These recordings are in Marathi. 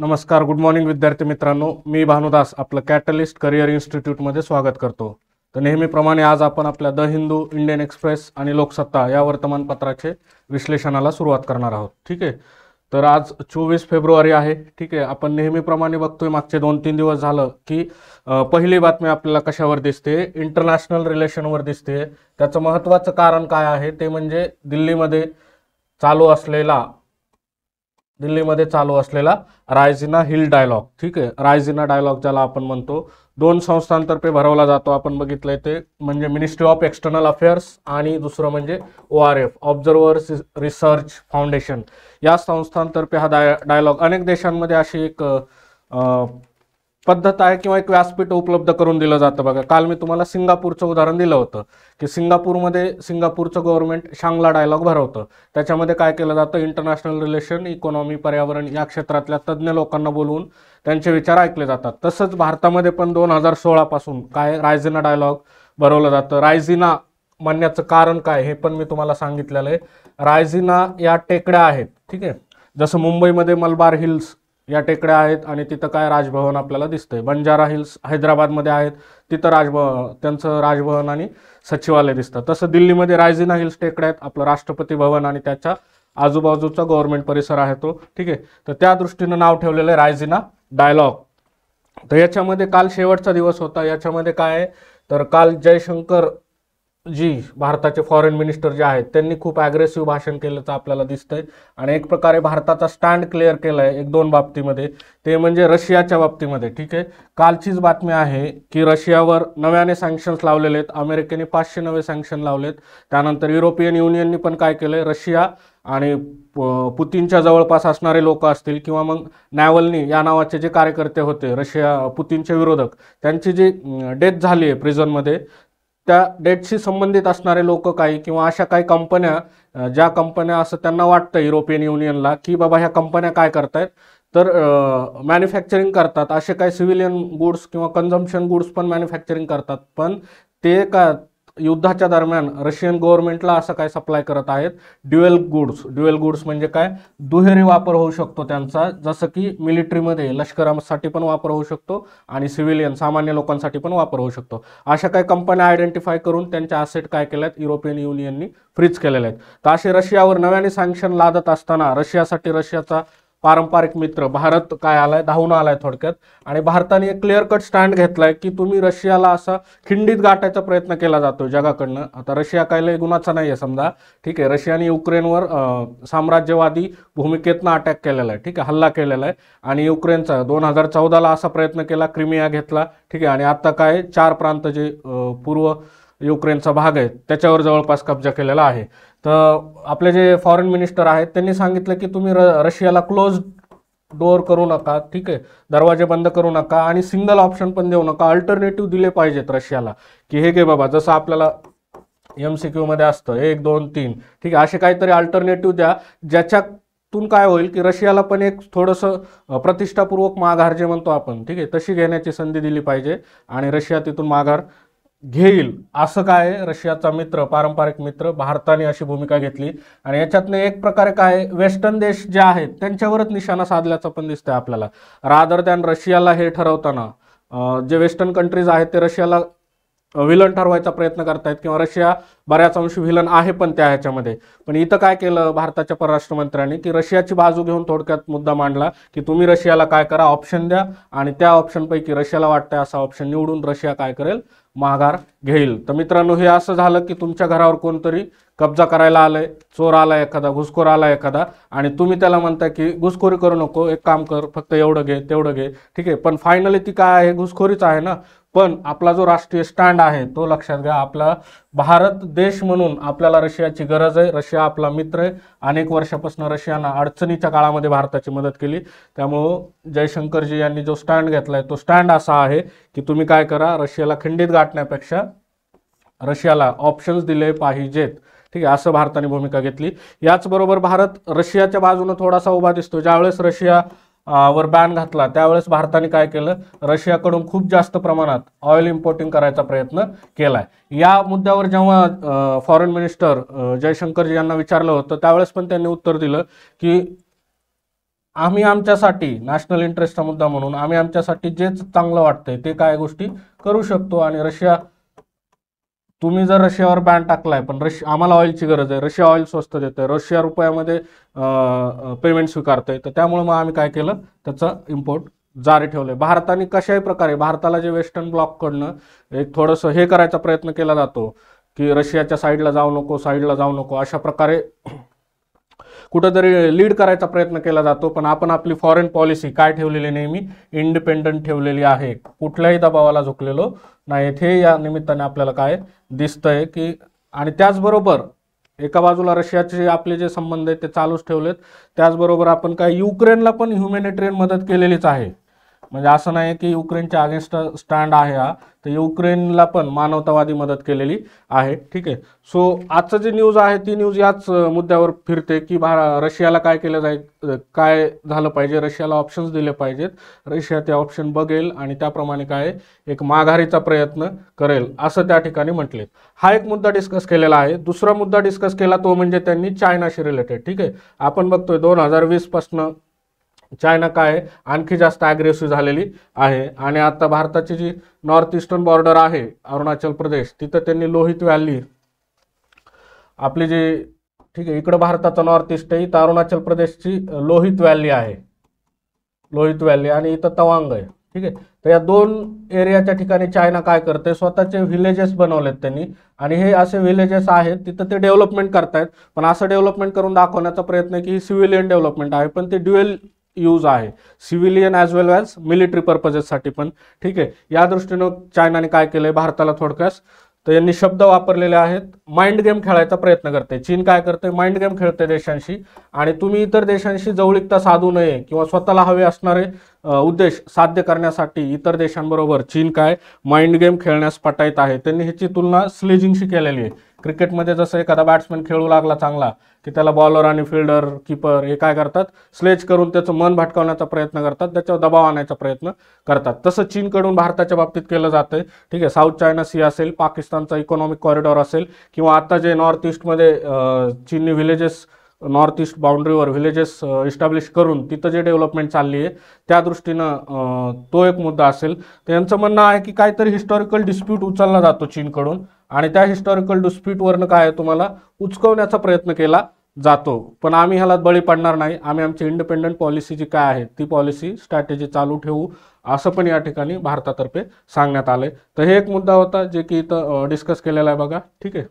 नमस्कार, गुड मॉर्निंग विद्यार्थी मित्रांनो. मी भानुदास आपलं कॅटलिस्ट करिअर इन्स्टिट्यूटमध्ये स्वागत करतो. तर नेहमीप्रमाणे आज आपण आपल्या द हिंदू, इंडियन एक्सप्रेस आणि लोकसत्ता या वर्तमानपत्राचे विश्लेषणाला सुरुवात करणार आहोत. ठीक आहे. तर आज 24 फेब्रुवारी आहे. ठीक आहे. आपण नेहमीप्रमाणे बघतोय मागचे 2-3 दिवस झालं की पहिली बातमी आपल्याला कशावर दिसते, इंटरनॅशनल रिलेशनवर दिसते. त्याचं महत्त्वाचं कारण काय आहे ते म्हणजे दिल्लीमध्ये चालू असलेला रायझिना हिल डायलॉग. ठीक आहे. रायझिना डायलॉग ज्याला आपण म्हणतो, दोन संस्थांतर्फे भरवला जातो. आपण बघितलंय ते म्हणजे मिनिस्ट्री ऑफ एक्सटर्नल अफेअर्स आणि दुसरं म्हणजे ORF, ऑब्झर्वर्स रिसर्च फाउंडेशन. या संस्थांतर्फे हा डायलॉग अनेक देशांमध्ये अशी एक पद्धत आहे किंवा एक व्यासपीठ उपलब्ध करून दिलं जातं. बघा, काल मी तुम्हाला सिंगापूरचं उदाहरण दिलं होतं की सिंगापूरचं गव्हर्नमेंट शांगला डायलॉग भरवतं. त्याच्यामध्ये काय केलं जातं, इंटरनॅशनल रिलेशन, इकॉनॉमी, पर्यावरण या क्षेत्रातल्या तज्ज्ञ लोकांना बोलवून त्यांचे विचार ऐकले जातात. तसंच भारतामध्ये पण 2016 पासून काय रायझिना डायलॉग भरवलं जातं. रायझिना म्हणण्याचं कारण काय हे पण मी तुम्हाला सांगितलेलं आहे. रायझिना या टेकड्या आहेत. ठीक आहे. जसं मुंबईमध्ये मलबार हिल्स या टेकड्या आहेत आणि तिथं काय राजभवन आपल्याला दिसतंय. बंजारा हिल्स हैदराबादमध्ये आहेत, तिथं त्यांचं राजभवन आणि सचिवालय दिसतं. तसं दिल्लीमध्ये रायझिना हिल्स टेकड्या आहेत, आपलं राष्ट्रपती भवन आणि त्याच्या आजूबाजूचा गव्हर्नमेंट परिसर आहे तो. ठीक आहे. तर त्या दृष्टीनं नाव ठेवलेलं आहे रायझिना डायलॉग. तर याच्यामध्ये काल शेवटचा दिवस होता. याच्यामध्ये काय आहे तर काल जयशंकर जी भारताचे फॉरेन मिनिस्टर जे आहेत त्यांनी खूप ॲग्रेसिव्ह भाषण केल्याचं आपल्याला दिसतंय आणि एक प्रकारे भारताचा स्टँड क्लिअर केला आहे 1-2 बाबतीमध्ये, ते म्हणजे रशियाच्या बाबतीमध्ये. ठीक आहे. कालचीच बातमी आहे की रशियावर नव्याने सँक्शन्स लावलेले आहेत. अमेरिकेने 500 नवे सँक्शन लावलेत. त्यानंतर युरोपियन युनियननी पण काय केलंय, रशिया आणि पुतीनच्या जवळपास असणारे लोक असतील किंवा मग नॅव्हल्नी या नावाचे जे कार्यकर्ते होते पुतीनचे विरोधक, त्यांची जी डेथ झाली आहे प्रिझनमध्ये, त्या डेटशी संबंधित असणारे लोक काही किंवा अशा काही कंपन्या, ज्या कंपन्या असं त्यांना वाटतं युरोपियन युनियनला की बाबा ह्या कंपन्या काय करतायत तर मॅन्युफॅक्चरिंग करतात, असे काही सिव्हिलियन गुड्स किंवा कन्झम्पशन गुड्स पण मॅन्युफॅक्चरिंग करतात, पण ते का युद्धाच्या दरम्यान रशियन गव्हर्नमेंटला असं काय सप्लाय करत आहेत ड्युएल गुड्स म्हणजे काय, दुहेरी वापर होऊ शकतो त्यांचा. जसं की मिलिटरीमध्ये लष्करासाठी पण वापर होऊ शकतो आणि सिव्हिलियन सामान्य लोकांसाठी पण वापर होऊ शकतो. अशा काही कंपन्या आयडेंटिफाय करून त्यांच्या असेट काय केल्या आहेत युरोपियन युनियननी फ्रीज केलेले आहेत. तर असे रशियावर नव्याने सँक्शन लादत असताना रशियाचा पारंपरिक मित्र भारत काय आलाय, धावून आलाय थोडक्यात. आणि भारताने एक क्लिअर कट स्टँड घेतलाय की तुम्ही रशियाला असा खिंडीत गाठायचा प्रयत्न केला जातो जगाकडनं. आता रशिया काय लय गुणाचा नाही आहे समजा. ठीक आहे. रशियाने युक्रेनवर साम्राज्यवादी भूमिकेतनं अटॅक केलेला आहे. ठीक आहे, हल्ला केलेला आहे. आणि युक्रेनचा 2014ला असा प्रयत्न केला, क्रिमिया घेतला. ठीक आहे. आणि आता काय 4 प्रांत जे पूर्व युक्रेनचा भाग आहे त्याच्यावर जवळपास कब्जा केलेला आहे. तर आपले जे फॉरेन मिनिस्टर आहेत त्यांनी सांगितलं की तुम्ही रशियाला क्लोज डोअर करू नका. ठीक आहे, दरवाजे बंद करू नका आणि सिंगल ऑप्शन पण देऊ नका, अल्टरनेटिव्ह दिले पाहिजेत रशियाला की हे घे बाबा, जसं आपल्याला MCQ मध्ये असतं 1, 2, 3. ठीक आहे, असे काहीतरी अल्टरनेटिव्ह द्या ज्याच्यातून काय होईल की रशियाला पण एक थोडंसं प्रतिष्ठापूर्वक माघार जे म्हणतो आपण, ठीक आहे, तशी घेण्याची संधी दिली पाहिजे आणि रशिया तिथून माघार घेईल. असं काय रशियाचा मित्र, पारंपरिक मित्र भारताने अशी भूमिका घेतली. आणि याच्यातनं एक प्रकारे काय वेस्टर्न देश जे आहेत त्यांच्यावरच निशाणा साधल्याचं पण दिसतंय आपल्याला. रादर दॅन रशियाला हे ठरवताना जे वेस्टर्न कंट्रीज आहेत ते रशियाला विलन ठरवायचा प्रयत्न करतायत किंवा रशिया बऱ्याच अंशी विलन आहे पण त्या ह्याच्यामध्ये. पण इथं काय केलं भारताच्या परराष्ट्र मंत्र्यांनी की रशियाची बाजू घेऊन थोडक्यात मुद्दा मांडला की तुम्ही रशियाला काय करा, ऑप्शन द्या आणि त्या ऑप्शनपैकी रशियाला वाटतंय असा ऑप्शन निवडून रशिया काय करेल, माघार घेईल. तर मित्रांनो, हे असं झालं की तुमच्या घरावर कोणतरी कब्जा करायला आलंय, चोर आला एखादा, घुसखोर आला एखादा, आणि तुम्ही त्याला म्हणताय की घुसखोरी करू नको, एक काम कर, फक्त एवढं घे तेवढं घे. ठीक आहे, पण फायनली ती काय आहे, घुसखोरीच आहे ना. पण आपला जो राष्ट्रीय स्टँड आहे तो लक्षात घ्या. आपला भारत देश म्हणून आपल्याला रशियाची गरज आहे. रशिया आपला मित्र आहे. अनेक वर्षापासून रशियानं अडचणीच्या काळामध्ये भारताची मदत केली. त्यामुळं जयशंकरजी यांनी जो स्टँड घेतलाय तो स्टँड असा आहे की तुम्ही काय करा, रशियाला खिंडीत गाठण्यापेक्षा रशियाला ऑप्शन्स दिले पाहिजेत. ठीक आहे, असं भारताने भूमिका घेतली. याचबरोबर भारत रशियाच्या बाजूने थोडासा उभा दिसतो. ज्यावेळेस रशिया वर बॅन घातला त्यावेळेस भारताने काय केलं, रशियाकडून खूप जास्त प्रमाणात ऑइल इम्पोर्टिंग करायचा प्रयत्न केलाय. या मुद्द्यावर जेव्हा फॉरेन मिनिस्टर जयशंकरजी यांना विचारलं होतं त्यावेळेस पण त्यांनी उत्तर दिलं की आम्ही आमच्यासाठी नॅशनल इंटरेस्टचा मुद्दा म्हणून आम्ही आमच्यासाठी जे चांगलं वाटतंय ते काय गोष्टी करू शकतो. आणि रशिया, तुम्ही जर रशियावर बॅन टाकलाय, पण आम्हाला ऑइलची गरज आहे, रशिया ऑइल स्वस्त देतोय, रशिया रुपयामध्ये पेमेंट स्वीकारतोय, तर त्यामुळे मग आम्ही काय केलं, त्याचा इम्पोर्ट जारी ठेवले. भारताने कशाही प्रकारे भारताला जे वेस्टर्न ब्लॉककडनं एक थोडंसं हे करायचा प्रयत्न केला जातो की रशियाच्या साईडला जाऊ नको, साईडला जाऊ नको, अशा प्रकारे कुठंतरी लीड करायचा प्रयत्न केला जातो. पण आपण आपली फॉरेन पॉलिसी काय ठेवलेली, नेहमी इंडिपेंडंट ठेवलेली आहे, कुठल्याही दबावाला झुकलेलो नाही. हे या निमित्ताने आपल्याला काय दिसतंय की, आणि त्याचबरोबर एका बाजूला रशियाचे आपले जे संबंध आहेत ते चालूच ठेवलेत, त्याचबरोबर आपण काय युक्रेनला पण ह्युमॅनिटेरियन मदत केलेलीच आहे. म्हणजे असं नाही की युक्रेनच्या अगेन्स्ट स्टँड आहे हा, तर युक्रेनला पण मानवतावादी मदत केलेली आहे. ठीक आहे. सो आजचं जे न्यूज आहे ती न्यूज याच मुद्द्यावर फिरते की रशियाला काय केलं जाईल, काय झालं पाहिजे, रशियाला ऑप्शन्स दिले पाहिजेत, रशिया ते ऑप्शन बघेल आणि त्याप्रमाणे काय एक माघारीचा प्रयत्न करेल असं त्या ठिकाणी म्हटले. हा एक मुद्दा डिस्कस केलेला आहे. दुसरा मुद्दा डिस्कस केला तो म्हणजे त्यांनी चायनाशी रिलेटेड. ठीक आहे. आपण बघतोय 2020 पासून चायना काय आणखी जास्त ॲग्रेसिव्ह झालेली आहे. आणि आता भारताची जी नॉर्थ ईस्टर्न बॉर्डर आहे अरुणाचल प्रदेश, तिथं त्यांनी लोहित व्हॅली आपली जी, ठीक आहे, इकडं भारताचा नॉर्थ ईस्ट आहे, इथं अरुणाचल प्रदेशची लोहित व्हॅली आहे, लोहित व्हॅली, आणि इथं तवांग आहे. ठीक आहे. तर या दोन एरियाच्या ठिकाणी चायना काय करते, स्वतःचे व्हिलेजेस बनवलेत त्यांनी, आणि हे असे व्हिलेजेस आहेत तिथं ते डेव्हलपमेंट करतायत. पण असं डेव्हलपमेंट करून दाखवण्याचा प्रयत्न आहे की ही सिव्हिलियन डेव्हलपमेंट आहे, पण ते ड्युएल यूज आहे, सिव्हिलियन ॲज वेल ॲज मिलिटरी पर्पजेससाठी पण. ठीक आहे. या दृष्टीनं चायनाने काय केलंय, भारताला थोडक्यास तर यांनी शब्द वापरलेले आहेत, माइंड गेम खेळायचा प्रयत्न करते. चीन काय करते, माइंड गेम खेळते देशांशी, आणि तुम्ही इतर देशांशी जवळीकता साधू नये किंवा स्वतःला हवे असणारे उद्देश साध्य करण्यासाठी इतर देशांबरोबर चीन काय माइंड गेम खेळण्यास पटाईत आहे. त्यांनी ह्याची तुलना स्लेजिंगशी केलेली आहे. क्रिकेटमध्ये जसं एखादा बॅट्समॅन खेळू लागला चांगला की त्याला बॉलर आणि फिल्डर, कीपर हे काय करतात, स्लेज करून त्याचं मन भटकावण्याचा प्रयत्न करतात, त्याच्यावर दबाव आणायचा प्रयत्न करतात. तसं चीनकडून भारताच्या बाबतीत केलं जातंय. ठीक आहे. साऊथ चायना सी असेल, पाकिस्तानचा इकॉनॉमिक कॉरिडॉर असेल, किंवा आता जे नॉर्थ ईस्टमध्ये चीननी व्हिलेजेस, नॉर्थ ईस्ट बाउंड्रीवर व्हिलेजेस इस्टॅब्लिश करून तिथं जे डेव्हलपमेंट चालली आहे त्या दृष्टीनं तो एक मुद्दा असेल. तर यांचं म्हणणं आहे की काहीतरी हिस्टॉरिकल डिस्प्यूट उचलला जातो चीनकडून, आणि त्या हिस्टॉरिकल डिस्प्यूटवरनं काय तुम्हाला उचकवण्याचा प्रयत्न केला जातो. पण आम्ही ह्याला बळी पडणार नाही, आम्ही आमची इंडिपेंडंट पॉलिसी जी काय आहे ती पॉलिसी स्ट्रॅटेजी चालू ठेवू, असं पण या ठिकाणी भारतातर्फे सांगण्यात आलंय. तर हे एक मुद्दा होता जे की इथं डिस्कस केलेला आहे बघा. ठीक आहे.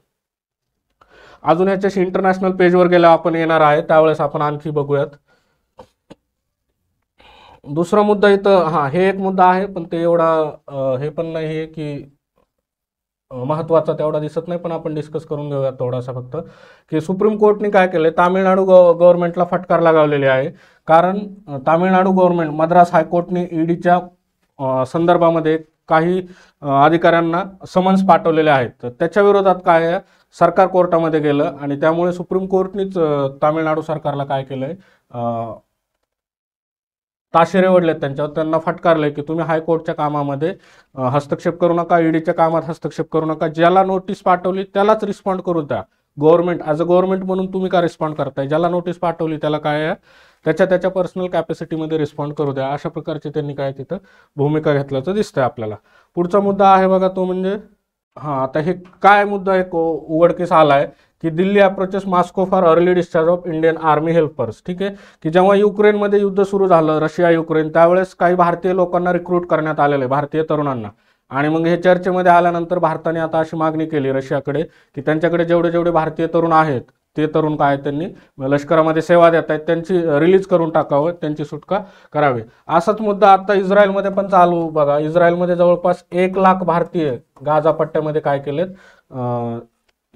अजून ह्याच्याशी इंटरनॅशनल पेजवर गेल्यावर आपण येणार आहे, त्यावेळेस आपण आणखी बघूयात. दुसरा मुद्दा इथं, हां, हे एक मुद्दा आहे पण ते एवढा हे पण नाही आहे की महत्त्वाचा तेवढा दिसत नाही, पण आपण डिस्कस करून घेऊयात थोडासा फक्त, की सुप्रीम कोर्टने काय केलं, तामिळनाडू गव्हर्नमेंटला फटकार लगावलेली आहे. कारण तामिळनाडू गव्हर्नमेंट, मद्रास हायकोर्टने ईडीच्या संदर्भामध्ये काही अधिकाऱ्यांना समन्स पाठवलेले आहेत. तर त्याच्या विरोधात काय आहे, सरकार कोर्टामध्ये गेलं, आणि त्यामुळे सुप्रीम कोर्टनीच तामिळनाडू सरकारला काय केलंय, ताशेरे ओढलेत त्यांच्यावर, त्यांना फटकारलंय की तुम्ही हायकोर्टच्या कामामध्ये हस्तक्षेप करू नका, ईडीच्या कामात हस्तक्षेप करू नका, ज्याला नोटीस पाठवली त्यालाच रिस्पॉन्ड करू द्या. गव्हर्नमेंट ॲज अ गव्हर्नमेंट म्हणून तुम्ही का रिस्पॉन्ड करताय, ज्याला नोटीस पाठवली त्याला काय आहे त्याच्या पर्सनल कॅपॅसिटीमध्ये रिस्पॉन्ड करू द्या, अशा प्रकारची त्यांनी काय तिथं भूमिका घेतल्याचं दिसतंय आपल्याला. पुढचा मुद्दा आहे बघा तो म्हणजे, हां, आता हे काय मुद्दा एक उघडकीस आला आहे की Delhi approaches Moscow for early discharge of Indian army helpers. ठीक आहे. की जेव्हा युक्रेनमध्ये युद्ध सुरू झालं, रशिया युक्रेन, त्यावेळेस काही भारतीय लोकांना रिक्रूट करण्यात आलेले, भारतीय तरुणांना, आणि मग हे चर्चेमध्ये आल्यानंतर भारताने आता अशी मागणी केली रशियाकडे की त्यांच्याकडे जेवढे भारतीय तरुण आहेत ते तरुण काय त्यांनी लष्करामध्ये सेवा देत आहेत त्यांची रिलीज करून टाकावं, त्यांची सुटका करावी. असाच मुद्दा आता इस्रायलमध्ये पण चालू बघा. इस्रायलमध्ये जवळपास 1 लाख भारतीय गाझा पट्ट्यामध्ये काय केलेत,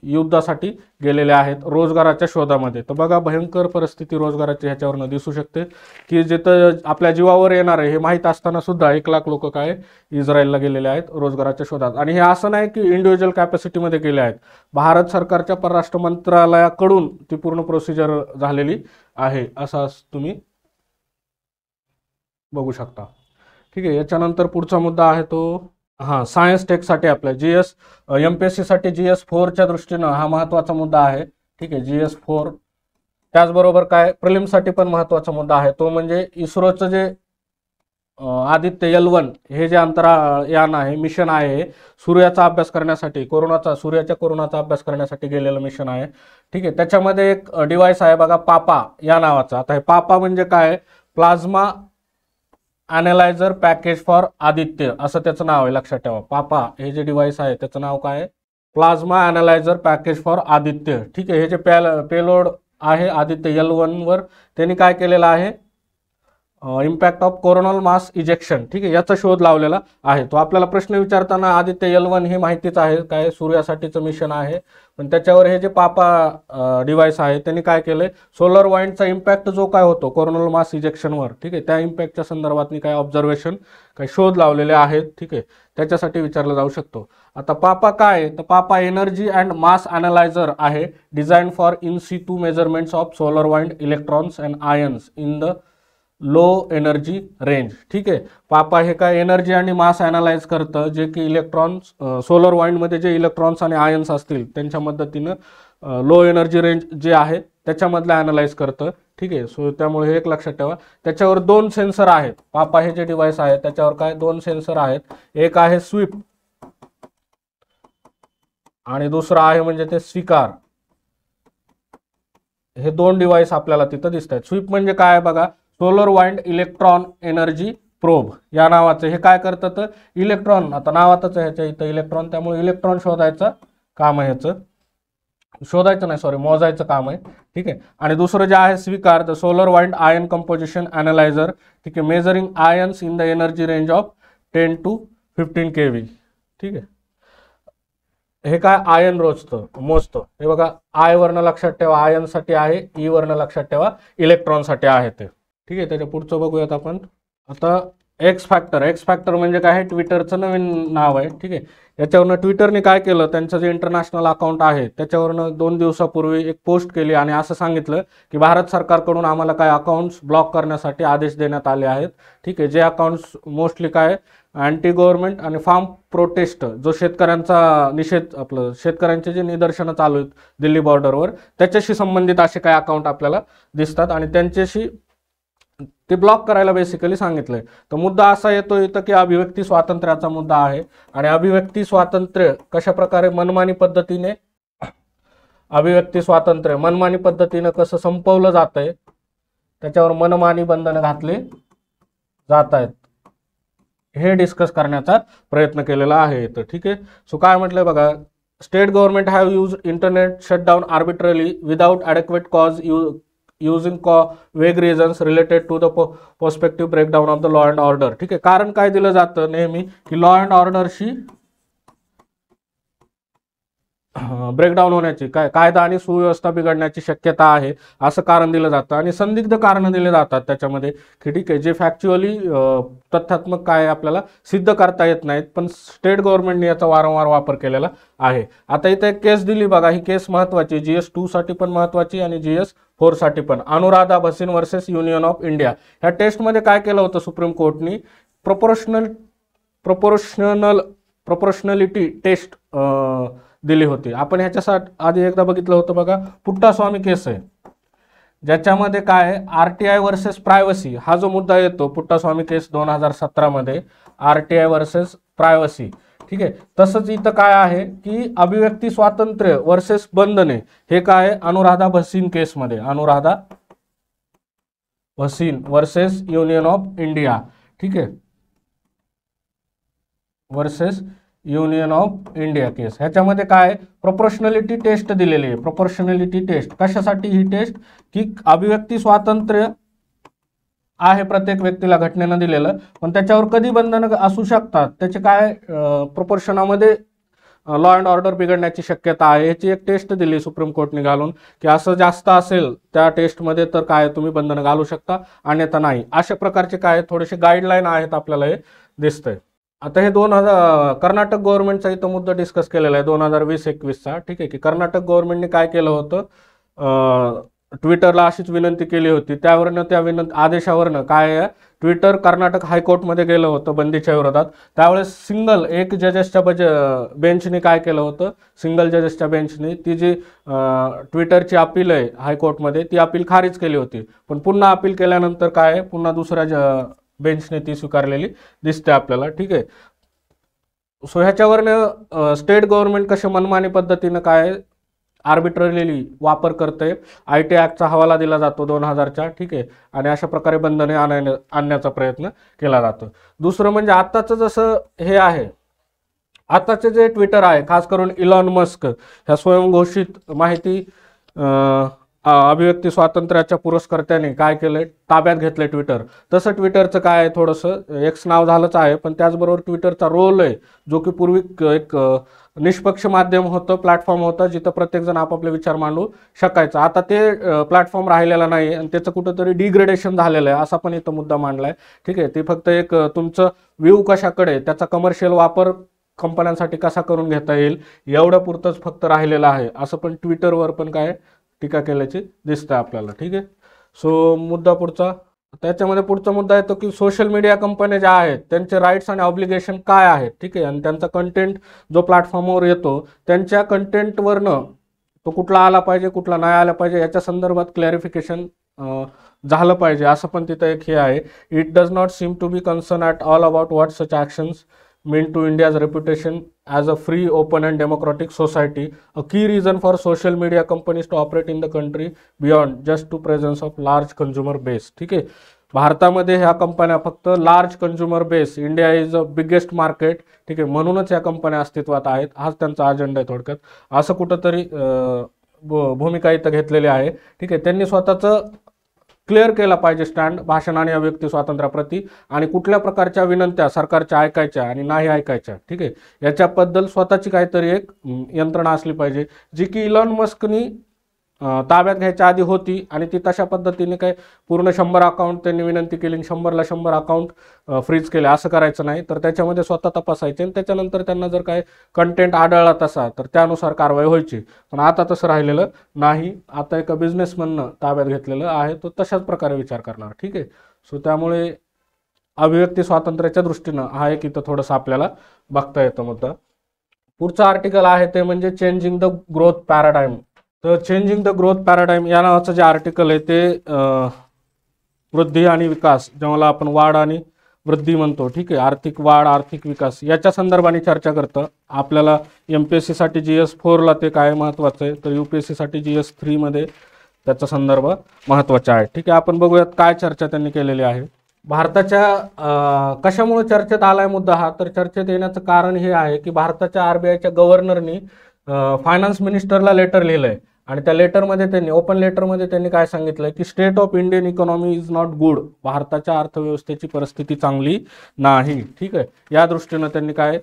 युद्धासाठी गेलेले आहेत रोजगाराच्या शोधामध्ये. तर बघा भयंकर परिस्थिती रोजगाराची ह्याच्यावरनं दिसू शकते की जिथं आपल्या जीवावर येणार आहे हे माहीत असताना सुद्धा 1 लाख लोक काय इस्रायलला गेलेले आहेत रोजगाराच्या शोधात. आणि हे असं नाही की इंडिव्हिज्युअल कॅपॅसिटीमध्ये गेले आहेत, भारत सरकारच्या परराष्ट्र मंत्रालयाकडून ती पूर्ण प्रोसिजर झालेली आहे, असं तुम्ही बघू शकता. ठीक आहे. याच्यानंतर पुढचा मुद्दा आहे तो, हां, सायन्स टेकसाठी आपल्या GS MPSC साठी GS4च्या दृष्टीनं हा महत्त्वाचा मुद्दा आहे. ठीक आहे. GS4 त्याचबरोबर काय प्रिलिम्ससाठी पण महत्त्वाचा मुद्दा आहे तो म्हणजे इस्रोचं जे आदित्य L1 हे जे अंतराळ यान आहे, मिशन आहे, सूर्याचा अभ्यास करण्यासाठी, सूर्याच्या कोरोनाचा अभ्यास करण्यासाठी गेलेलं मिशन आहे. ठीक आहे, त्याच्यामध्ये एक डिव्हाइस आहे बघा पापा या नावाचा. आता हे पापा म्हणजे काय, plasma analyser package for Aditya असं त्याचं नाव आहे, लक्षात ठेवा. पापा हे जे डिव्हाइस आहे त्याचं नाव काय आहे, plasma analyser package for Aditya. ठीक आहे, हे जे पेलोड आहे आदित्य L1 वर त्यांनी काय केलेलं आहे, impact of coronal mass ejection, ठीक आहे, याचा शोध लावलेला आहे. तो आपल्याला प्रश्न विचारताना आदित्य L1 हे माहितीच आहे काय सूर्यासाठीचं मिशन आहे, पण त्याच्यावर हे जे पापा डिव्हाइस आहे त्यांनी काय केलंय, सोलर वाइंडचा इम्पॅक्ट जो काय होतो कोरोनल मास इजेक्शनवर, ठीक आहे, त्या इम्पॅक्टच्या संदर्भात काय ऑब्झर्वेशन काही शोध लावलेले आहेत. ठीक आहे, त्याच्यासाठी विचारला जाऊ शकतो. आता पापा काय आहे, तर पापा एनर्जी अँड मास अॅनालायझर आहे, design for in Situ measurements of solar wind electrons and ions in the low energy range. ठीक आहे, पापा हे काय एनर्जी आणि मास अॅनालाइज करतं, जे की इलेक्ट्रॉन्स सोलर वाइंडमध्ये जे इलेक्ट्रॉन्स आणि आयन्स असतील त्यांच्या मदतीनं लो एनर्जी रेंज जे आहे त्याच्यामधलं अॅनालाइज करतं. ठीक आहे, सो त्यामुळे हे एक लक्षात ठेवा. त्याच्यावर 2 सेन्सर आहेत, पापा हे जे डिव्हाइस आहे त्याच्यावर काय 2 सेन्सर आहेत, एक आहे स्वीप आणि दुसरं आहे म्हणजे ते स्वीकार. हे 2 डिव्हाइस आपल्याला तिथं दिसत आहेत. स्वीप म्हणजे काय बघा, solar wind electron energy probe या नावाचं. हे काय करतं तर इलेक्ट्रॉन, आता नावातच आहे ह्याच्या इथं इलेक्ट्रॉन, त्यामुळे इलेक्ट्रॉन शोधायचं काम आहे, ह्याचं शोधायचं नाही सॉरी मोजायचं काम आहे. ठीक आहे, आणि दुसरं जे आहे स्वीकार, the solar wind ion composition analyser. ठीक आहे, measuring ions in the energy range of 10 to 15 kV. ठीक आहे, हे काय आयन मोजतं. हे बघा आय वरनं लक्षात ठेवा आयन साठी आहे, ई वरनं लक्षात ठेवा इलेक्ट्रॉन साठी आहे ते. ठीक आहे, त्याच्या पुढचं बघूयात आपण. आता एक्स फॅक्टर म्हणजे काय, ट्विटरचं नवीन नाव आहे. ठीक आहे, याच्यावरनं ट्विटरने काय केलं, त्यांचं जे इंटरनॅशनल अकाउंट आहे त्याच्यावरनं 2 दिवसापूर्वी एक पोस्ट केली आणि असं सांगितलं की भारत सरकारकडून आम्हाला काय अकाउंट्स ब्लॉक करण्यासाठी आदेश देण्यात आले आहेत. ठीक आहे, जे अकाउंट्स मोस्टली काय अँटी गव्हर्नमेंट आणि फार्म प्रोटेस्ट, जो शेतकऱ्यांचा निषेध, आपलं शेतकऱ्यांचे जे निदर्शनं चालू आहेत दिल्ली बॉर्डरवर त्याच्याशी संबंधित असे काय अकाउंट आपल्याला दिसतात आणि त्यांच्याशी ते ब्लॉक करायला बेसिकली सांगितलंय. तर मुद्दा असा येतो इथं की अभिव्यक्ती स्वातंत्र्याचा मुद्दा आहे आणि अभिव्यक्ती स्वातंत्र्य कशा प्रकारे अभिव्यक्ती स्वातंत्र्य मनमानी पद्धतीने कसं संपवलं जातंय, त्याच्यावर मनमानी बंधनं घातले जात आहेत, हे डिस्कस करण्याचा प्रयत्न केलेला आहे इथं. ठीक आहे, सो काय म्हटलंय बघा, state government have use internet shutdown arbitrarily without adequate cause using vague reasons related to the prospective breakdown of the law and order. ठीक आहे, कारण काय दिलं जातं नेहमी की लॉ अँड ऑर्डरशी ब्रेकडाऊन होण्याची, कायदा आणि सुव्यवस्था बिघडण्याची शक्यता आहे असं कारण दिलं जातं आणि संदिग्ध कारण दिले जातात त्याच्यामध्ये की ठीक आहे, जे फॅक्च्युअली तथ्यात्मक काय आपल्याला सिद्ध करता येत नाहीत, पण स्टेट गव्हर्नमेंटने याचा वारंवार वापर केलेला आहे. आता इथे एक केस दिली बघा, ही केस महत्वाची, GS2 साठी पण महत्वाची आणि GS4 साठी पण. Anuradha Bhasin versus union of India. ह्या टेस्टमध्ये काय केलं होतं सुप्रीम कोर्टनी, प्रोपोर्शनलिटी टेस्ट दिली होती. आपण ह्याच्यासाठी आधी एकदा बघितलं होतं बघा, पुट्टास्वामी केस आहे ज्याच्यामध्ये काय RTI वर्सेस प्रायव्हसी हा जो मुद्दा येतो, पुट्टास्वामी केस 2017 मध्ये RTI वर्सेस प्रायव्हसी. ठीक आहे, तसंच इथं काय आहे की अभिव्यक्ती स्वातंत्र्य वर्सेस बंधने, हे काय अनुराधा भसीन केसमध्ये, Anuradha Bhasin versus union of India. ठीक आहे, वर्सेस युनियन ऑफ इंडिया केस, ह्याच्यामध्ये काय प्रोपोर्शनलिटी टेस्ट दिलेली आहे. प्रोपोर्शनलिटी टेस्ट कशासाठी, ही टेस्ट की अभिव्यक्ती स्वातंत्र्य आहे प्रत्येक व्यक्तीला घटनेनं दिलेलं, पण त्याच्यावर कधी बंधनं असू शकतात, त्याचे काय प्रोपोर्शनामध्ये लॉ अँड ऑर्डर बिघडण्याची शक्यता आहे, याची एक टेस्ट दिली सुप्रीम कोर्टने घालून की असं जास्त असेल त्या टेस्टमध्ये तर काय तुम्ही बंधनं घालू शकता, अन्यथा नाही. अशा प्रकारचे काय थोडेसे गाईडलाईन आहेत आपल्याला हे दिसतंय. आता हे 2000 कर्नाटक गव्हर्नमेंटचा इथं मुद्दा डिस्कस केलेला आहे 2020-21चा. ठीक आहे, की कर्नाटक गव्हर्नमेंटने काय केलं होतं, ट्विटरला अशीच विनंती केली होती. त्यावरनं त्या आदेशावरनं काय आहे, ट्विटर कर्नाटक हायकोर्टमध्ये गेलं होतं बंदीच्या विरोधात. त्यावेळेस सिंगल एक जजेसच्या बेंचने काय केलं होतं, सिंगल जजेसच्या बेंचने ती जी ट्विटरची अपील आहे हायकोर्टमध्ये, ती अपील खारिज केली होती. पण पुन्हा अपील केल्यानंतर काय आहे, पुन्हा दुसऱ्या बेंचने ती स्वीकारलेली दिसते आपल्याला. ठीक आहे. सो ह्याच्यावरनं स्टेट गव्हर्नमेंट कसे मनमानी पद्धतीनं काय आर्बिट्ररीली वापर करते, IT ॲक्टचा हवाला दिला जातो 2000च्या. ठीक आहे. आणि अशा प्रकारे बंधने आणण्याचा प्रयत्न केला जातो. दुसरं म्हणजे आत्ताचं जसं हे आहे, आताचे जे ट्विटर आहे, खास करून इलॉन मस्क ह्या स्वयंघोषित माहिती अभिव्यक्ती स्वातंत्र्याच्या पुरस्कर्त्याने काय केलंय, ताब्यात घेतलंय ट्विटर. तसं ट्विटरचं काय आहे, थोडंसं एक्स नाव झालंच आहे, पण त्याचबरोबर ट्विटरचा रोल आहे जो की पूर्वी एक निष्पक्ष माध्यम होतं, प्लॅटफॉर्म होतं जिथं प्रत्येकजण आपापले विचार मांडू शकायचं. आता ते प्लॅटफॉर्म राहिलेला नाही आणि त्याचं कुठंतरी डिग्रेडेशन झालेलं आहे, असा पण इथं मुद्दा मांडलाय. ठीक आहे. ते फक्त एक तुमचं व्ह्यू कशाकडे, त्याचा कमर्शियल वापर कंपन्यांसाठी कसा करून घेता येईल एवढं पुरतंच फक्त राहिलेलं आहे, असं पण ट्विटरवर पण काय टीका केल्याची दिसतं आपल्याला. ठीक आहे. सो मुद्दा पुढचा, त्याच्यामध्ये पुढचा मुद्दा येतो की सोशल मीडिया कंपन्या ज्या आहेत त्यांचे राईट्स आणि ऑब्लिगेशन काय आहेत. ठीक आहे. आणि त्यांचा कंटेंट जो प्लॅटफॉर्मवर येतो, त्यांच्या कंटेंटवरनं तो कुठला आला पाहिजे, कुठला नाही आला पाहिजे, याच्या संदर्भात क्लॅरिफिकेशन झालं पाहिजे, असं पण तिथं एक हे आहे. It does not seem to be concern at all about what such actions mean to India's reputation as a free, open and democratic society. A key reason for social media companies to operate in the country beyond just to presence of large consumer base. ठीक आहे. भारतामध्ये ह्या कंपन्या फक्त large consumer base, India is a biggest market. ठीक आहे. म्हणूनच ह्या कंपन्या अस्तित्वात आहेत, हाच त्यांचा अजेंडा आहे थोडक्यात, असं कुठंतरी भूमिका इथं घेतलेली आहे. ठीक आहे. त्यांनी स्वतःचं क्लिअर केला पाहिजे स्टँड भाषण आणि अभिव्यक्ती स्वातंत्र्याप्रती, आणि कुठल्या प्रकारच्या विनंत्या सरकारच्या ऐकायच्या आणि नाही ऐकायच्या. ठीक आहे. याच्याबद्दल स्वतःची काहीतरी एक यंत्रणा असली पाहिजे, जी की इलॉन मस्कनी ताब्यात घ्यायच्या आधी होती. आणि ती तशा पद्धतीने काय पूर्ण 100 अकाउंट त्यांनी विनंती केली, 100ला 100 अकाउंट फ्रीज केले, असं करायचं नाही. तर त्याच्यामध्ये स्वतः तपासायचे आणि त्याच्यानंतर त्यांना जर काय कंटेंट आढळला तसा तर त्यानुसार कारवाई व्हायची. पण आता तसं राहिलेलं नाही. आता एका बिझनेसमॅननं ताब्यात घेतलेलं आहे, तो तशाच प्रकारे विचार करणार. ठीक आहे. सो त्यामुळे अभिव्यक्ती स्वातंत्र्याच्या दृष्टीनं हा एक इथं थोडंसं आपल्याला बघता येतं मुद्दा. पुढचं आर्टिकल आहे ते म्हणजे चेंजिंग द ग्रोथ पॅराडाईम. तर चेंजिंग द ग्रोथ पॅराडाईम या नावाचं जे आर्टिकल आहे ते वृद्धी आणि विकास, ज्याला आपण वाढ आणि वृद्धी म्हणतो. ठीक आहे. आर्थिक वाढ, आर्थिक विकास याच्या संदर्भाने चर्चा करतं. आपल्याला MPSCसाठी GS4ला ते काय महत्त्वाचं आहे, तर UPSCसाठी GS3मध्ये त्याचा संदर्भ महत्त्वाचा आहे. ठीक आहे. आपण बघूयात काय चर्चा त्यांनी केलेली आहे. भारताच्या कशामुळे चर्चेत आलाय मुद्दा हा, तर चर्चेत येण्याचं कारण हे आहे की भारताच्या RBIच्या गव्हर्नरनी फायनान्स मिनिस्टरला लेटर लिहिलंय आणि त्या लेटरमध्ये त्यांनी, ओपन लेटरमध्ये त्यांनी काय सांगितलंय की state of Indian economy is not good, भारताच्या अर्थव्यवस्थेची परिस्थिती चांगली नाही. ठीक आहे. या दृष्टीनं त्यांनी काय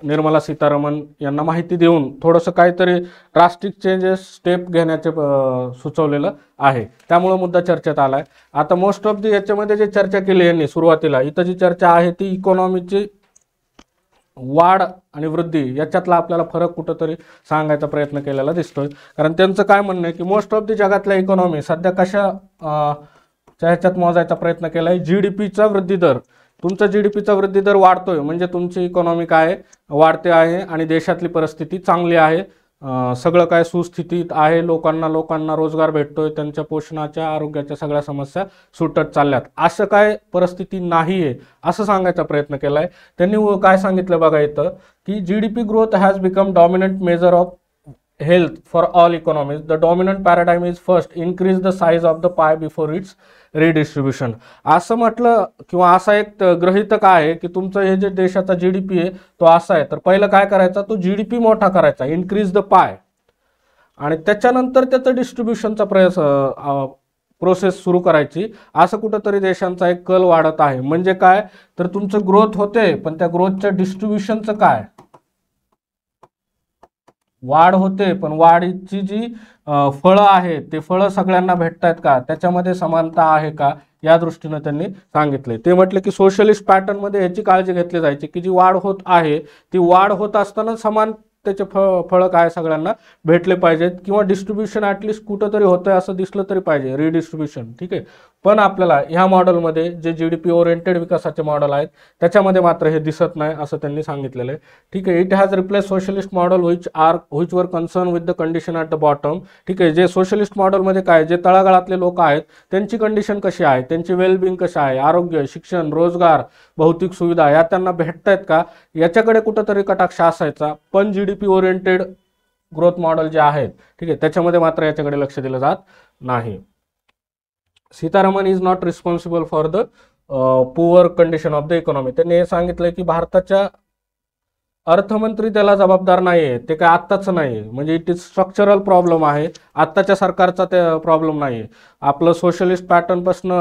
निर्मला सीतारामन यांना माहिती देऊन थोडंसं काहीतरी ड्रास्टिक चेंजेस स्टेप घेण्याचे सुचवलेलं आहे. त्यामुळे मुद्दा चर्चेत आलाय. आता मोस्ट ऑफ दी याच्यामध्ये जे चर्चा केली यांनी सुरुवातीला, इथं जी चर्चा आहे ती इकॉनॉमीची वाढ आणि वृद्धी याच्यातला आपल्याला फरक कुठंतरी सांगायचा प्रयत्न केलेला दिसतोय. कारण त्यांचं काय म्हणणं आहे की मोस्ट ऑफ दी जगातल्या इकॉनॉमी सध्या कशा ह्याच्यात मोजायचा प्रयत्न केलाय, GDPचा वृद्धी दर. तुमचा GDPचा वृद्धी दर वाढतोय म्हणजे तुमची इकॉनॉमी काय वाढते आहे आणि देशातली परिस्थिती चांगली आहे, सगळं काय सुस्थितीत आहे, लोकांना रोजगार भेटतोय, त्यांच्या पोषणाच्या, आरोग्याच्या सगळ्या समस्या सुटत चालल्यात, असं काय परिस्थिती नाही आहे असं सांगायचा प्रयत्न केलाय त्यांनी. काय सांगितलं बघा इथं की GDP growth has become dominant measure of health for all economies. The dominant paradigm is first increase the size of the पाय बिफोर इट्स रिडिस्ट्रीब्युशन. असं म्हटलं किंवा असा एक गृहीतक आहे की तुमचं हे जे देशाचा GDP आहे तो असा आहे, तर पहिलं काय करायचा, तो GDP मोठा करायचा, इन्क्रीज द पाय, आणि त्याच्यानंतर त्याचं डिस्ट्रीब्युशनचा प्रोसेस सुरू करायची. असं कुठंतरी देशांचा एक कल वाढत आहे. म्हणजे काय, तर तुमचं ग्रोथ होते पण त्या ग्रोथच्या डिस्ट्रीब्युशनचं काय, वाढ होते पण वाढीची जी फळं आहेत ते फळं सगळ्यांना भेटतायत का, त्याच्यामध्ये समानता आहे का, या दृष्टीनं त्यांनी सांगितले. ते म्हटले की सोशलिस्ट पॅटर्नमध्ये ह्याची काळजी घेतली जायची की जी वाढ होत आहे ती वाढ होत असताना समान त्याचे फळं काय सगळ्यांना भेटले पाहिजेत किंवा डिस्ट्रीब्युशन ॲटलिस्ट कुठंतरी होतंय असं दिसलं तरी पाहिजे, रिडिस्ट्रीब्युशन. ठीक आहे, पण आपल्याला ह्या मॉडेलमध्ये जे GDP ओरिएंटेड विकासाचे मॉडेल आहेत त्याच्यामध्ये मात्र हे दिसत नाही असं त्यांनी सांगितलेलं आहे. ठीक आहे, it has replace socialist model which वर concern with the condition at the bottom. ठीक आहे, जे सोशलिस्ट मॉडेलमध्ये काय, जे तळागाळातले लोक आहेत त्यांची कंडिशन कशी आहे, त्यांची वेलबिंग कशी आहे, आरोग्य, शिक्षण, रोजगार, भौतिक सुविधा या त्यांना भेटतायत का, याच्याकडे कुठंतरी कटाक्ष असायचा. पण GDP ओरिएंटेड ग्रोथ मॉडेल जे आहेत, ठीक आहे, त्याच्यामध्ये मात्र याच्याकडे लक्ष दिलं जात नाही. Sitharaman is not responsible for the poor condition of the economy. त्यांनी हे सांगितलंय की भारताच्या अर्थमंत्री त्याला जबाबदार नाही आहे, ते काय आत्ताचं नाही आहे, म्हणजे इट इज स्ट्रक्चरल प्रॉब्लेम आहे, आत्ताच्या सरकारचा ते प्रॉब्लेम नाही आहे. आपलं सोशलिस्ट पॅटर्नपासून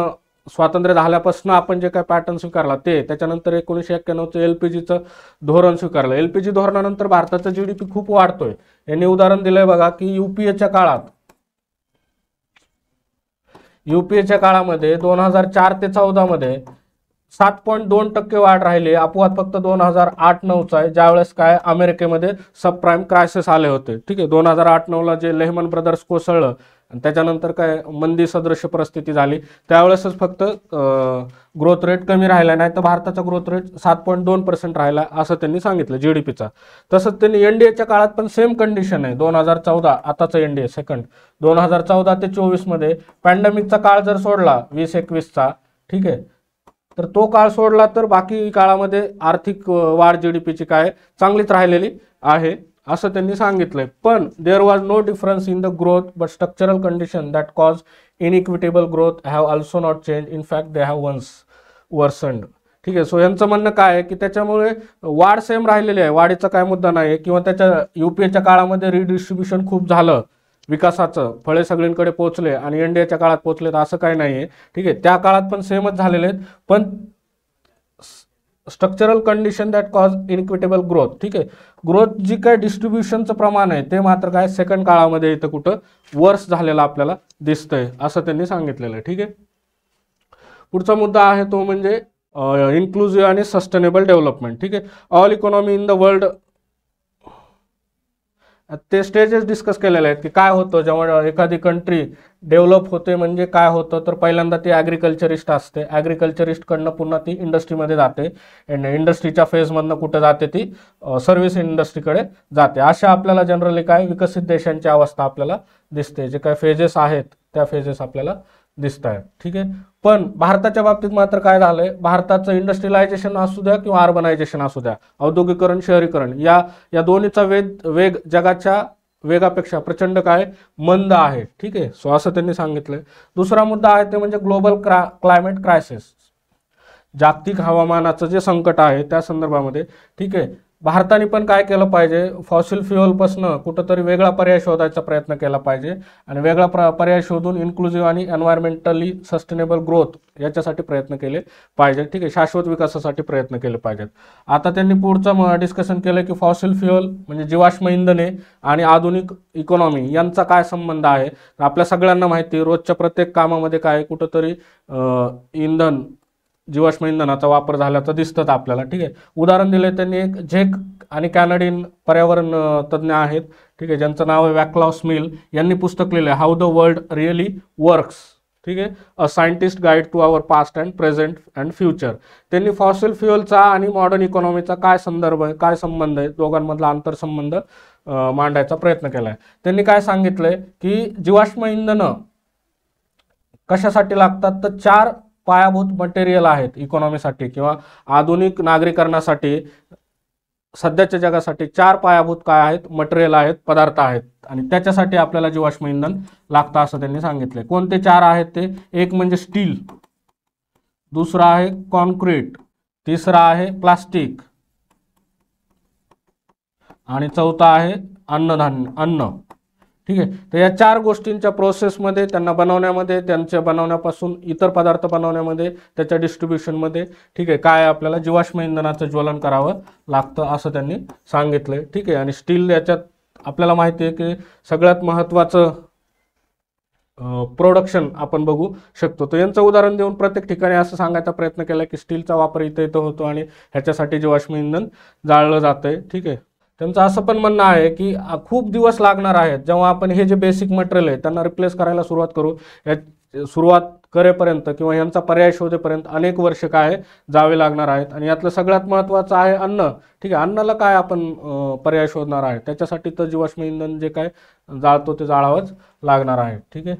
स्वातंत्र्य झाल्यापासून आपण जे काय पॅटर्न स्वीकारला ते, त्याच्यानंतर 1991चं LPGचं धोरण स्वीकारलं. LPG धोरणानंतर भारताचा GDP खूप वाढतोय. यांनी उदाहरण दिलंय बघा की UPAच्या काळामध्ये 2004 ते 14 मध्ये 7.2% वाढ राहिली. अपवाद फक्त 2008-9चा आहे, ज्यावेळेस काय अमेरिकेमध्ये सबप्राईम क्रायसिस आले होते. ठीक आहे, 2008-9ला जे लेहमन ब्रदर्स कोसळलं आणि त्याच्यानंतर काय मंदी सदृश्य परिस्थिती झाली, त्यावेळेसच फक्त ग्रोथ रेट कमी राहिला, नाही तर भारताचा ग्रोथ रेट 7.2% राहिला असं त्यांनी सांगितलं GDPचा. तसंच त्यांनी NDAच्या काळात पण सेम कंडिशन आहे. 2014 आताचं NDA सेकंड 2014 ते 24 मध्ये पॅन्डेमिकचा काळ जर सोडला 20-21चा, ठीक आहे, तर तो काळ सोडला तर बाकी काळामध्ये आर्थिक वाढ GDPची काय चांगलीच राहिलेली आहे असं त्यांनी सांगितलंय. पण there was no difference in the growth but structural condition that cause inequitable growth have also not change, in fact they have once worsened. ठीक आहे, सो यांचं म्हणणं काय आहे की त्याच्यामुळे वाढ सेम राहिलेली आहे, वाढीचा काय मुद्दा नाही आहे, किंवा त्याच्या UPAच्या काळामध्ये रिडिस्ट्रीब्युशन खूप झालं, विकासाचं फळे सगळींकडे पोहोचले आणि NDAच्या काळात पोहोचलेत असं काही नाही आहे. ठीक आहे, त्या काळात पण सेमच झालेले आहेत, पण structural condition that cause inequitable growth. ठीक आहे, ग्रोथ जी काय डिस्ट्रीब्युशनचं प्रमाण आहे ते मात्र काय सेकंड काळामध्ये इथं कुठं वर्स झालेलं आपल्याला दिसतंय असं त्यांनी सांगितलेलं आहे. ठीक आहे, पुढचा मुद्दा आहे तो म्हणजे इन्क्लुझिव्ह आणि सस्टेनेबल डेव्हलपमेंट. ठीक आहे, all economy in the world ते स्टेजेस डिस्कस केलेले आहेत की काय होतं जेव्हा एखादी कंट्री डेव्हलप होते, म्हणजे काय होतं तर पहिल्यांदा ती ॲग्रिकल्चरिस्ट असते, ॲग्रिकल्चरिस्टकडनं पुन्हा ती इंडस्ट्रीमध्ये जाते, इंडस्ट्रीच्या फेजमधनं कुठं जाते ती सर्व्हिस इंडस्ट्रीकडे जाते. अशा आपल्याला जनरली काय विकसित देशांची अवस्था आपल्याला दिसते, जे काय फेजेस आहेत त्या फेजेस आपल्याला दिसत आहेत. ठीक आहे, पण भारताच्या बाबतीत मात्र काय झालंय, भारताचं इंडस्ट्रियलायझेशन असू द्या किंवा अर्बनायझेशन असू द्या, औद्योगिकरण शहरीकरण या दोन्हीचा वेग जगाच्या वेगापेक्षा प्रचंड काय मंद आहे. ठीक आहे, सो असं त्यांनी सांगितलंय. दुसरा मुद्दा आहे ते म्हणजे ग्लोबल क्लायमेट क्रायसिस, जागतिक हवामानाचं जे संकट आहे त्या संदर्भामध्ये. ठीक आहे, भारताने पण काय केलं पाहिजे, फॉसिल फ्युअलपासून कुठंतरी वेगळा पर्याय शोधायचा प्रयत्न केला पाहिजे आणि वेगळा पर्याय शोधून इन्क्लुझिव्ह आणि एन्व्हायरमेंटली सस्टेनेबल ग्रोथ याच्यासाठी प्रयत्न केले पाहिजे. ठीक आहे, शाश्वत विकासासाठी प्रयत्न केले पाहिजेत. आता त्यांनी पुढचं डिस्कशन केलं की फॉसिल फ्युअल म्हणजे जीवाश्म इंधने आणि आधुनिक इकॉनॉमी यांचा काय संबंध आहे. आपल्या सगळ्यांना माहिती, रोजच्या प्रत्येक कामामध्ये काय कुठंतरी जीवाश्म इंधनाचा वापर झाल्याचं दिसतं आपल्याला. ठीक आहे, उदाहरण दिले त्यांनी एक झेक आणि कॅनडियन पर्यावरण तज्ज्ञ आहेत, ठीक आहे, ज्यांचं नाव आहे वॅक्लाव स्मिल, यांनी पुस्तक लिहिलं how the world really works. ठीक आहे, a scientist guide to our past and present and future. त्यांनी फॉसिल फ्युअलचा आणि मॉडर्न इकॉनॉमीचा काय संदर्भ आहे, काय संबंध आहे, दोघांमधला आंतरसंबंध मांडायचा प्रयत्न केला आहे. त्यांनी काय सांगितलंय की जीवाश्म इंधनं कशासाठी लागतात तर 4 पायाभूत मटेरियल आहेत इकॉनॉमीसाठी किंवा आधुनिक नागरीकरणासाठी. सध्याच्या जगासाठी 4 पायाभूत काय आहेत मटेरियल आहेत, पदार्थ आहेत आणि त्याच्यासाठी आपल्याला जीवाश्म इंधन लागतं असं त्यांनी सांगितलंय. कोणते 4 आहेत ते, एक म्हणजे स्टील, दुसरा आहे कॉन्क्रीट, तिसरा आहे प्लास्टिक आणि चौथा आहे अन्न. ठीक आहे, तर या 4 गोष्टींच्या प्रोसेसमध्ये, त्यांना बनवण्यामध्ये, त्यांच्या बनवण्यापासून इतर पदार्थ बनवण्यामध्ये, त्याच्या डिस्ट्रीब्युशनमध्ये, ठीक आहे, काय आपल्याला जीवाश्म इंधनाचं ज्वलन करावं लागतं असं त्यांनी सांगितलंय. ठीक आहे, आणि स्टील याच्यात आपल्याला माहिती आहे की सगळ्यात महत्त्वाचं प्रोडक्शन आपण बघू शकतो. तर यांचं उदाहरण देऊन प्रत्येक ठिकाणी असं सांगायचा प्रयत्न केला की स्टीलचा वापर इथं होतो आणि ह्याच्यासाठी जीवाश्म इंधन जाळलं जातंय. ठीक आहे, त्यांचं असं पण म्हणणं आहे की खूप दिवस लागणार आहेत, जेव्हा आपण हे जे बेसिक मटेरियल आहे त्यांना रिप्लेस करायला सुरुवात करू, सुरुवात करेपर्यंत किंवा यांचा पर्याय शोधेपर्यंत अनेक वर्ष काय जावे लागणार आहेत. आणि यातलं सगळ्यात महत्त्वाचं आहे अन्न. ठीक आहे, अन्नाला काय आपण पर्याय शोधणार आहे, त्याच्यासाठी तर जीवाश्म इंधन जे काय जाळतो ते जाळावंच लागणार आहे. ठीक आहे,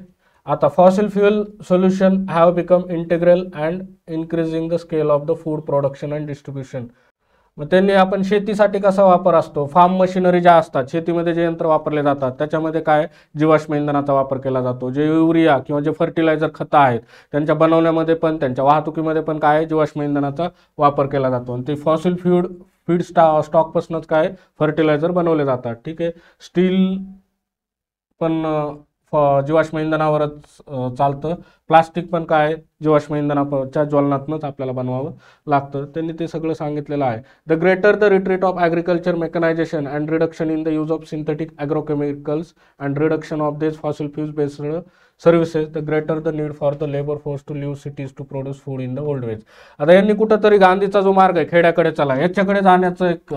आता fossil fuel solution have become integral and increasing the scale of the food production and distribution. मग त्यांनी आपण शेतीसाठी कसा वापर असतो, फार्म मशिनरी ज्या असतात, शेतीमध्ये जे यंत्र वापरले जातात त्याच्यामध्ये काय जीवाश्म इंधनाचा वापर केला जातो. जे युरिया किंवा जे फर्टिलायझर खतं आहेत त्यांच्या बनवण्यामध्ये पण, त्यांच्या वाहतुकीमध्ये पण काय जीवाश्म इंधनाचा वापर केला जातो. आणि ते फॉसिल फीड स्टॉकपासूनच काय फर्टिलायझर बनवले जातात. ठीक आहे, स्टील पण जीवाश्म इंधनावरच चालतं. प्लास्टिक पण काय जीवाश्म इंधनाच्या ज्वलनातूनच आपल्याला बनवावं लागतं. त्यांनी ते सगळं सांगितलेलं आहे. The greater the retreat of agriculture mechanization and reduction in the use of synthetic agrochemicals and reduction of this fossil fuels based services, the greater the need for the labour force to live cities to produce food in the old ways. आता यांनी कुठंतरी गांधीचा जो मार्ग आहे खेड्याकडे चला याच्याकडे जाण्याचं एक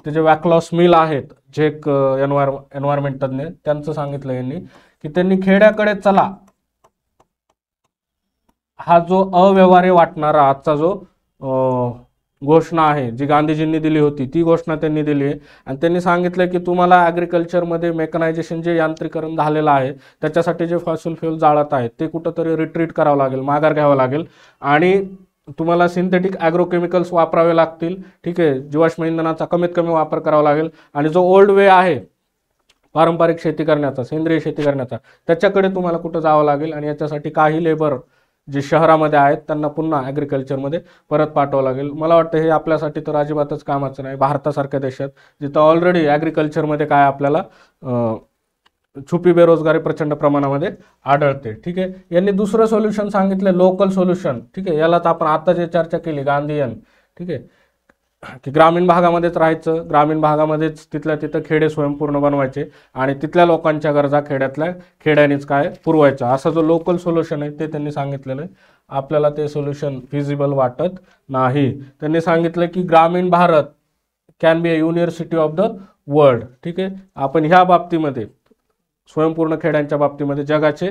ते जे वॅक्लॉस मिल आहेत, जे एक एन्व्हायरमेंट तज्ञ त्यांचं सांगितलं यांनी की त्यांनी खेड्याकडे चला हा जो अव्यवहार्य वाटणारा आजचा जो घोषणा आहे जी गांधीजींनी दिली होती ती घोषणा त्यांनी दिली आहे. आणि त्यांनी सांगितलं की तुम्हाला ॲग्रिकल्चरमध्ये मेकनायझेशन जे यांत्रिकरण झालेलं आहे त्याच्यासाठी जे फॉसिल फ्यूल जाळत आहेत ते कुठंतरी रिट्रीट करावं लागेल, माघार घ्यावं लागेल आणि तुम्हाला सिंथेटिक ॲग्रोकेमिकल्स वापरावे लागतील. ठीक आहे, जीवाश्म इंधनाचा कमीत कमी वापर करावा लागेल आणि जो ओल्ड वे आहे पारंपरिक शेती करण्याचा, सेंद्रिय शेती करण्याचा, त्याच्याकडे तुम्हाला कुठं जावं लागेल. आणि याच्यासाठी काही लेबर जे शहरामध्ये आहेत त्यांना पुन्हा ॲग्रिकल्चरमध्ये परत पाठवावं लागेल. मला वाटतं हे आपल्यासाठी तर अजिबातच कामाचं नाही. भारतासारख्या देशात जिथं ऑलरेडी ॲग्रिकल्चरमध्ये काय आपल्याला छुपी बेरोजगारी प्रचंड प्रमाणामध्ये आढळते. ठीक आहे, यांनी दुसरं सोल्युशन सांगितलं लोकल सोल्युशन. ठीक आहे, यालाच आपण आता जे चर्चा केली गांधीयन. ठीक आहे, की ग्रामीण भागामध्येच राहायचं, ग्रामीण भागामध्येच तिथल्या तिथं खेडे स्वयंपूर्ण बनवायचे आणि तिथल्या लोकांच्या गरजा खेड्यानेच काय पुरवायचा. असा जो लोकल सोल्युशन आहे ते त्यांनी सांगितलेलं आहे. आपल्याला ते सोल्युशन फिजिबल वाटत नाही. त्यांनी सांगितलं की ग्रामीण Bharat can be a university of the world. ठीक आहे, आपण ह्या बाबतीमध्ये स्वयंपूर्ण खेड्यांच्या बाबतीमध्ये जगाचे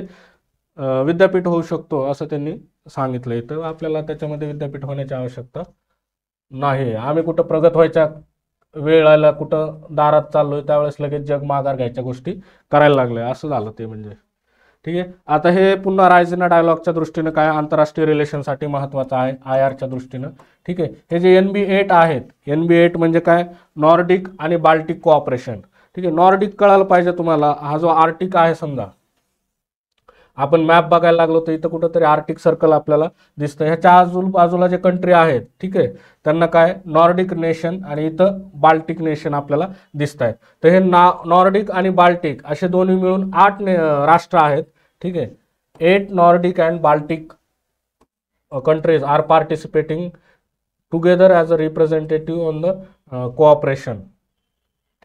विद्यापीठ होऊ शकतो असं त्यांनी सांगितलं. तर आपल्याला त्याच्यामध्ये विद्यापीठ होण्याची आवश्यकता नाही. आम्ही कुठं प्रगत व्हायच्या वेळेला कुठं दारात चाललोय त्यावेळेस लगेच जग माघार घ्यायच्या गोष्टी करायला लागले असं झालं ते म्हणजे. ठीक आहे, आता हे पुन्हा रायसिना डायलॉगच्या दृष्टीनं काय आंतरराष्ट्रीय रिलेशनसाठी महत्त्वाचं आहे IR दृष्टीनं. ठीक आहे, हे जे NB8 आहेत, NB8 म्हणजे काय नॉर्डिक आणि बाल्टिक कोऑपरेशन. ठीक आहे, नॉर्डिक कळायला पाहिजे तुम्हाला. हा जो आर्टिक आहे समजा आपण मॅप बघायला लागलो तर इथं कुठंतरी आर्टिक सर्कल आपल्याला दिसतं. ह्याच्या आजूबाजूला जे कंट्री आहेत ठीक आहे त्यांना काय नॉर्डिक नेशन आणि इथं बाल्टिक नेशन आपल्याला दिसत आहेत. तर हे नॉर्डिक आणि बाल्टिक असे दोन्ही मिळून 8 राष्ट्र आहेत. ठीक आहे, 8 Nordic and Baltic countries are participating together as a representative on the cooperation.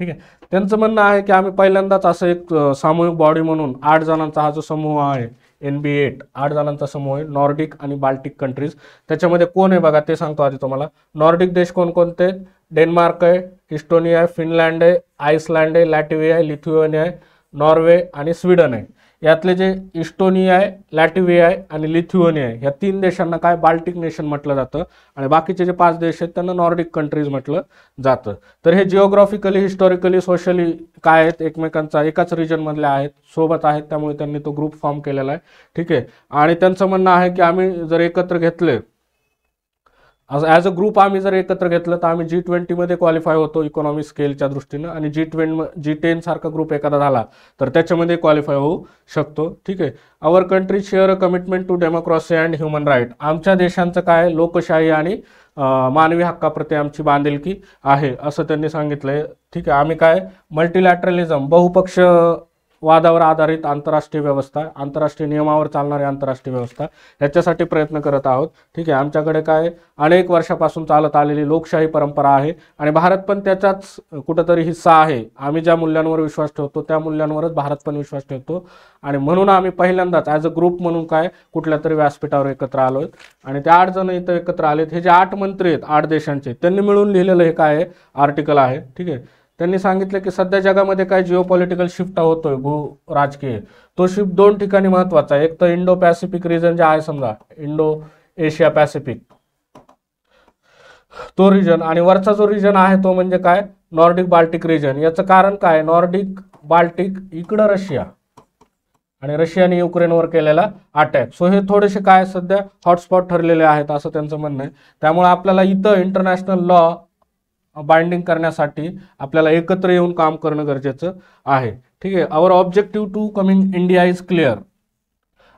ठीक आहे, त्यांचं म्हणणं आहे की आम्ही पहिल्यांदाच असं एक सामूहिक बॉडी म्हणून 8 जणांचा हा जो समूह आहे NB8 8 जणांचा समूह आहे नॉर्डिक आणि बाल्टिक कंट्रीज. त्याच्यामध्ये कोण आहे बघा ते सांगतो आधी तुम्हाला. नॉर्डिक देश कोणकोणते? डेन्मार्क आहे, इस्टोनिया आहे, फिनलँड आहे, आइसलँड आहे, लॅटव्हिया आहे, लिथुएनिया आहे, नॉर्वे आणि स्वीडन आहे. यातले जे इस्टोनिया आहे, लॅटव्हिया आहे आणि लिथुएनिया आहे ह्या 3 देशांना काय बाल्टिक नेशन म्हटलं जातं आणि बाकीचे जे 5 देश आहेत त्यांना नॉर्डिक कंट्रीज म्हटलं जातं. तर हे जिओग्राफिकली हिस्टॉरिकली सोशली काय आहेत एकमेकांचा एकाच रिजनमधले आहेत, सोबत आहेत, त्यामुळे त्यांनी तो ग्रुप फॉर्म केलेला आहे. ठीक आहे, आणि त्यांचं म्हणणं आहे की आम्ही जर एकत्र घेतले ॲज अ ग्रुप आम्ही जर एकत्र घेतलं तर आम्ही G20 मध्ये क्वालिफाय होतो इकॉनॉमी स्केलच्या दृष्टीनं आणि G10 सारखा ग्रुप एखादा झाला तर त्याच्यामध्ये क्वालिफाय होऊ शकतो. ठीक आहे, our country share a commitment to democracy and human right. आमच्या देशांचं काय लोकशाही आणि मानवी हक्काप्रती आमची बांधिलकी आहे असं त्यांनी सांगितलंय. ठीक आहे, आम्ही काय मल्टीलॅटरलिझम बहुपक्ष वादावर आधारित आंतरराष्ट्रीय व्यवस्था, आंतरराष्ट्रीय नियमावर चालणारी आंतरराष्ट्रीय व्यवस्था याच्यासाठी प्रयत्न करत आहोत. ठीक आहे, आमच्याकडे काय अनेक वर्षापासून चालत आलेली लोकशाही परंपरा आहे आणि भारत पण त्याचाच कुठंतरी हिस्सा आहे. आम्ही ज्या मूल्यांवर विश्वास ठेवतो त्या मूल्यांवरच भारत पण विश्वास ठेवतो आणि म्हणून आम्ही पहिल्यांदाच ॲज अ ग्रुप म्हणून काय कुठल्या तरी व्यासपीठावर एकत्र आलो आहेत आणि ते 8 जण इथं एकत्र आलेत. हे जे 8 मंत्री आहेत 8 देशांचे त्यांनी मिळून लिहिलेलं हे काय आर्टिकल आहे. ठीक आहे, त्यांनी सांगितलं की सध्या जगामध्ये काय जिओपॉलिटिकल शिफ्ट होतोय भू राजकीय, तो शिफ्ट दोन ठिकाणी महत्त्वाचा आहे. एक तर इंडो पॅसिफिक रिजन जे आहे, समजा इंडो एशिया पॅसिफिक तो रिजन, आणि वरचा जो रिजन आहे तो म्हणजे काय, नॉर्डिक बाल्टिक रिजन. याचं कारण काय, नॉर्डिक बाल्टिक इकडं रशिया आणि रशियाने युक्रेनवर केलेला अटॅक. सो हे थोडेसे काय सध्या हॉटस्पॉट ठरलेले आहेत असं त्यांचं म्हणणं आहे. त्यामुळे आपल्याला इथं इंटरनॅशनल लॉ बाइंडिंग करण्यासाठी आपल्याला एकत्र येऊन काम करणं गरजेचं आहे. ठीक आहे. Our objective to coming India is clear.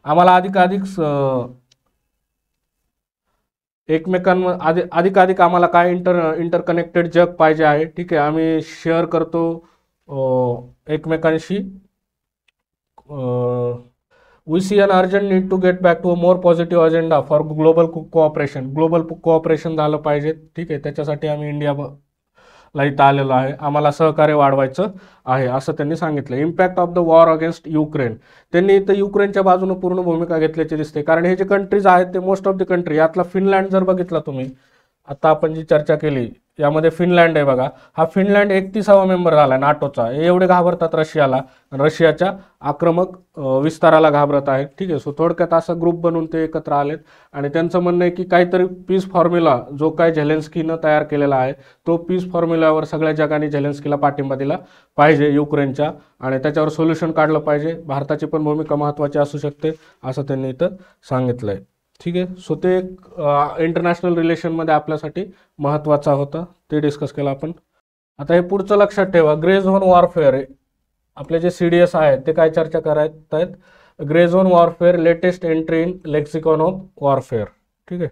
आम्हाला अधिकाधिक अधिकाधिक आम्हाला काय इंटरकनेक्टेड जग पाहिजे आहे. ठीक आहे. आम्ही शेअर करतो एकमेकांशी. We see an urgent need to get back to a more positive agenda for global cooperation. Global cooperation झालं पाहिजे. ठीक आहे. त्याच्यासाठी आम्ही इंडियाला इथं आलेलो आहे. आम्हाला सहकार्य वाढवायचं आहे असं त्यांनी सांगितलं. Impact of the war against Ukraine. त्यांनी इथं युक्रेनच्या बाजूने पूर्ण भूमिका घेतल्याची दिसते. कारण हे जे कंट्रीज आहेत ते मोस्ट ऑफ द कंट्री, यातला फिनलँड जर बघितला तुम्ही, आता आपण जी चर्चा केली यामध्ये फिनलँड आहे बघा. हा फिनलँड 31वा मेंबर झाला नाटोचा. एवढे घाबरतात रशियाला, रशियाच्या आक्रमक विस्ताराला घाबरत आहेत. ठीक आहे. सो थोडक्यात असा ग्रुप बनवून ते एकत्र आलेत आणि त्यांचं म्हणणं आहे की काहीतरी पीस फॉर्म्युला जो काय झेलेन्स्कीनं तयार केलेला आहे तो पीस फॉर्म्युल्यावर सगळ्या जगाने झेलेन्स्कीला पाठिंबा दिला पाहिजे युक्रेनच्या, आणि त्याच्यावर सोल्युशन काढलं पाहिजे. भारताची पण भूमिका महत्त्वाची असू शकते असं त्यांनी इथं सांगितलंय. ठीक आहे. सो ते एक इंटरनॅशनल रिलेशनमध्ये आपल्यासाठी महत्त्वाचा होता, ते डिस्कस केलं आपण. आता हे पुढचं लक्षात ठेवा, ग्रे झोन वॉरफेअर. आपले जे CDS आहेत ते काय चर्चा करत आहेत, grey zone warfare latest entry in lexicon of warfare. ठीक आहे.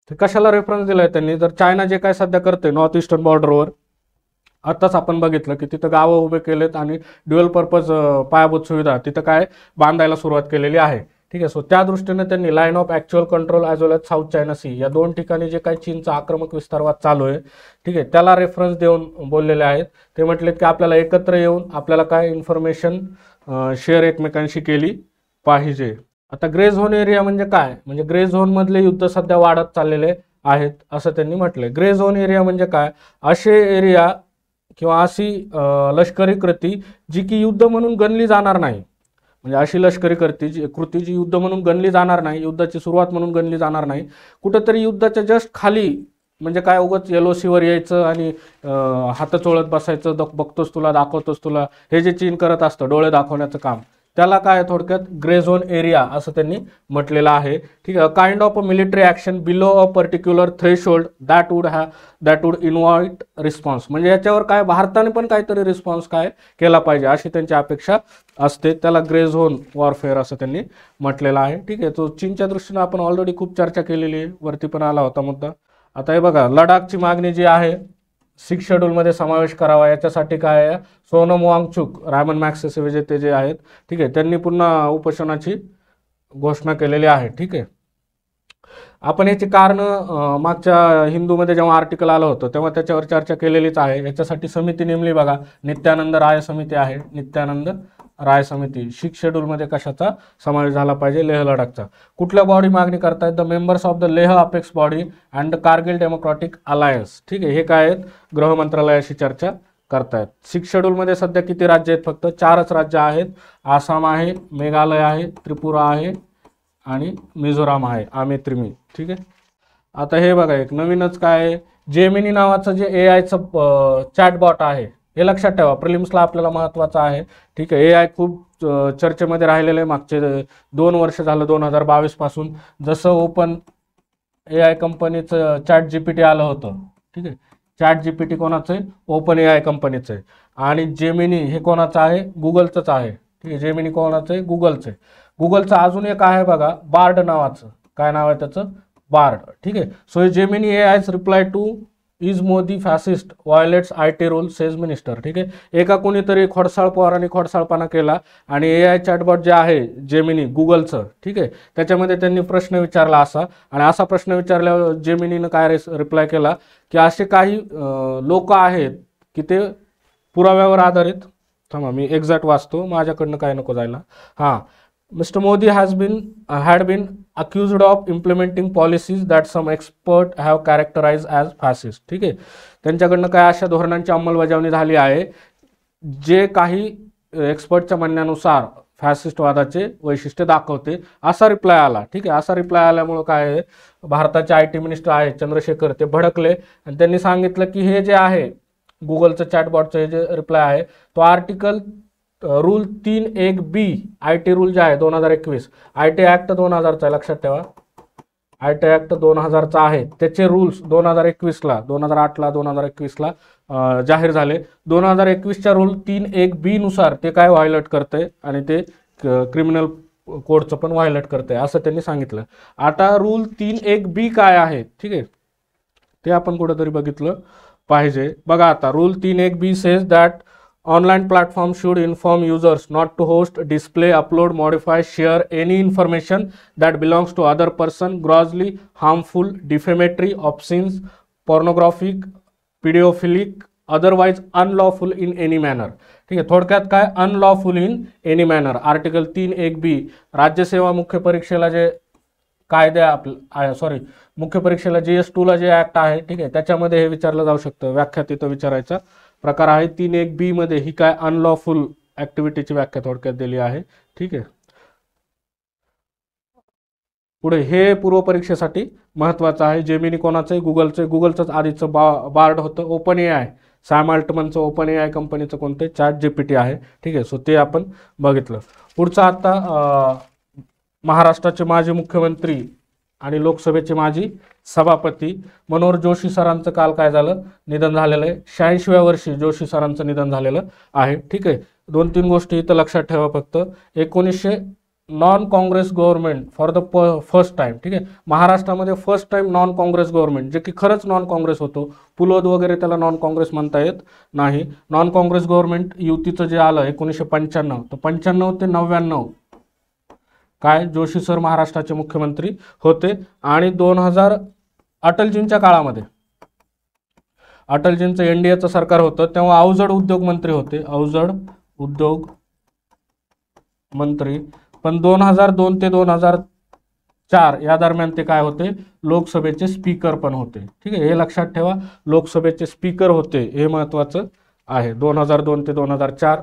ते कशाला रेफरन्स दिलाय त्यांनी, तर चायना जे काय सध्या करते नॉर्थ ईस्टर्न बॉर्डरवर, आत्ताच आपण बघितलं की तिथं गावं उभे केलेत आणि ड्युअल पर्पज पायाभूत सुविधा तिथं काय बांधायला सुरुवात केलेली आहे. ठीक आहे. सो त्या दृष्टीने त्यांनी line of actual control as well as South China Sea या दोन ठिकाणी जे काही चीनचा आक्रमक विस्तारवाद चालू आहे, ठीक आहे, त्याला रेफरन्स देऊन बोललेले आहेत. ते म्हटलेत की आपल्याला एकत्र येऊन आपल्याला काय इन्फॉर्मेशन शेअर एकमेकांशी केली पाहिजे. आता ग्रे झोन एरिया म्हणजे काय, म्हणजे ग्रे झोनमधले युद्ध सध्या वाढत चाललेले आहेत असं त्यांनी म्हटले. ग्रे झोन एरिया म्हणजे काय, असे एरिया किंवा अशी लष्करी कृती जी की युद्ध म्हणून गणली जाणार नाही. म्हणजे अशी लष्करी कृती जी युद्ध म्हणून गणली जाणार नाही, युद्धाची सुरुवात म्हणून गणली जाणार नाही. कुठंतरी युद्धाच्या जस्ट खाली, म्हणजे काय उगाच LOCवर यायचं आणि हात चोळत बसायचं, बघतोस तुला दाखवतोस तुला, हे जे चीन करत असतं डोळे दाखवण्याचं काम, त्याला काय थोडक्यात ग्रे झोन एरिया असं त्यांनी म्हटलेलं आहे. ठीक आहे. Kind of a military action below a particular threshold that would invite response. म्हणजे याच्यावर काय भारताने पण काहीतरी रिस्पॉन्स काय केला पाहिजे अशी त्यांची अपेक्षा असते. त्याला ग्रे झोन वॉरफेअर असं त्यांनी म्हटलेलं आहे. ठीक आहे. तो चीनच्या दृष्टीने आपण ऑलरेडी खूप चर्चा केलेली आहे, वरती पण आला होता मुद्दा. आता हे बघा, लडाखची मागणी जी आहे 6 शेड्यूलमध्ये समावेश करावा, याच्यासाठी काय आहे, सोनम वांगचुक रायमन मॅग्सेसे विजेते जे आहेत, ठीक आहे, त्यांनी पुन्हा उपोषणाची घोषणा केलेली आहे. ठीक आहे. आपण याची कारणं मागच्या हिंदूमध्ये जेव्हा आर्टिकल आलं होतं तेव्हा त्याच्यावर चर्चा केलेलीच आहे. याच्यासाठी समिती नेमली बघा, नित्यानंद राय समिती आहे. नित्यानंद राय समिती 6 शेड्यूलमध्ये कशाचा समावेश झाला पाहिजे, लेह लडाखचा. कुठल्या बॉडी मागणी करतायत, the members of the Leh apex body and the Kargil democratic alliance. ठीक आहे. हे काय आहेत, गृह मंत्रालयाशी चर्चा करतायत. 6 शेड्यूलमध्ये सध्या किती राज्य आहेत, फक्त 4च राज्य आहेत. आसाम आहे, मेघालय आहे, त्रिपुरा आहे आणि मिझोराम आहे, आमेत्रिमी. ठीक आहे. आता हे बघा, एक नवीनच काय आहे, जेमिनी नावाचं जे AIचं चॅटबॉट आहे, हे लक्षात ठेवा, प्रिलिम्सला आपल्याला महत्त्वाचं आहे. ठीक आहे. AI खूप चर्चेमध्ये राहिलेलं आहे मागचे 2 वर्ष झालं, 2022 पासून. जसं ओपन AI कंपनीचं ChatGPT आलं होतं. ठीक आहे. ChatGPT कोणाचं आहे, ओपन AI कंपनीचं आहे. आणि जेमिनी हे कोणाचं आहे, गुगलचंच आहे. ठीक आहे. जेमिनी कोणाचं आहे, गुगलचं आहे. गुगलचं अजून एक आहे बघा, बार्ड नावाचं. काय नाव आहे त्याचं, बार्ड. ठीक आहे. So Gemini AI's reply to is Modi fascist violates IT rule says minister. ठीक आहे. एका कोणीतरी खोडसाळ पोरांनी खोडसाळपणा केला आणि AI चॅटबॉट जे आहे जेमिनी गुगलचं, ठीक आहे, त्याच्यामध्ये त्यांनी प्रश्न विचारला असा, आणि असा प्रश्न विचारल्यावर जेमिनीनं काय रिप्लाय केला की असे काही लोक आहेत की ते पुराव्यावर आधारित, थांबा मी एक्झॅक्ट वाचतो, माझ्याकडनं काय नको जायला. हां, Mr. Modi had been accused of implementing policies that some experts have characterized as fascist. ठीक आहे, त्यांच्याकडनं काय अशा धोरणांची अंमलबजावणी झाली आहे जे काही एक्सपर्टच्या म्हणण्यानुसार फॅसिस्टवादाचे वैशिष्ट्य दाखवते, असा रिप्लाय आला. ठीक आहे, असा रिप्लाय आल्यामुळं काय आहे, भारताचे IT मिनिस्टर आहेत चंद्रशेखर, ते भडकले आणि त्यांनी सांगितलं की हे जे आहे गुगलचं चॅटबॉटचं हे जे रिप्लाय आहे तो article rule 3(1)B IT rule जे आहे 2021 IT ॲक्ट 2000चा आहे, लक्षात ठेवा. IT ॲक्ट 2000चा आहे, त्याचे रूल्स 2021ला 2008ला 2021ला जाहीर झाले. 2021च्या रूल 3(1)B नुसार ते काय व्हायलेट करते आणि ते क्रिमिनल कोडचं पण व्हायलेट करते असं त्यांनी सांगितलं. आता रूल 3(1)B काय आहे, ठीक आहे, ते आपण कुठेतरी बघितलं पाहिजे. बघा आता rule 3(1)B says that online platform should inform users not to host, display, upload, modify, share any information that belongs to other person, grossly harmful, defamatory, obscene, pornographic, pedophilic, otherwise unlawful in any manner. ठीक आहे, थोडक्यात काय unlawful in any manner. Article 3(1)B राज्यसेवा मुख्य परीक्षेला जे कायदे मुख्य परीक्षेला GS2ला जे ऍक्ट आहे, ठीक आहे, त्याच्यामध्ये हे विचारलं जाऊ शकतं. व्याख्या तिथं विचारायचा प्रकार आहे. 3(1)B मध्ये ही काय अनलॉफुल ऍक्टिव्हिटीची व्याख्या थोडक्यात दिली आहे. ठीक आहे, पुढे हे पूर्व परीक्षेसाठी महत्त्वाचं आहे. जेमिनी कोणाचं आहे, गुगलचंच आधीचं बार्ड होतं. ओपन AI सॅम अल्टमनचं ओपन AI कंपनीचं कोणतं ChatGPT आहे. ठीक आहे, सो ते आपण बघितलं. पुढचं आता महाराष्ट्राचे माजी मुख्यमंत्री आणि लोकसभेचे माजी सभापती मनोहर जोशी सरांचं काल काय झालं, निधन झालेलं आहे. 86व्या वर्षी जोशी सरांचं निधन झालेलं आहे. ठीक आहे, 2-3 गोष्टी इथं लक्षात ठेवा फक्त. 1900 non Congress government for the first time. ठीक आहे, महाराष्ट्रामध्ये first time non Congress government, जे की खरंच नॉन काँग्रेस होतो. पुलोद वगैरे त्याला नॉन काँग्रेस म्हणता येत नाही. नॉन काँग्रेस गव्हर्नमेंट युतीचं जे आलं 1995, तर 95 ते 99 काय जोशी सर महाराष्ट्राचे मुख्यमंत्री होते. आणि 2000 अटलजींच्या काळामध्ये, अटलजींचं NDAचं सरकार होतं तेव्हा अवजड उद्योग मंत्री होते, अवजड उद्योग मंत्री. पण 2002 ते 2004 या दरम्यान ते काय होते, लोकसभेचे स्पीकर पण होते. ठीक आहे, हे लक्षात ठेवा, लोकसभेचे स्पीकर होते, हे महत्त्वाचं आहे. 2002 ते 2004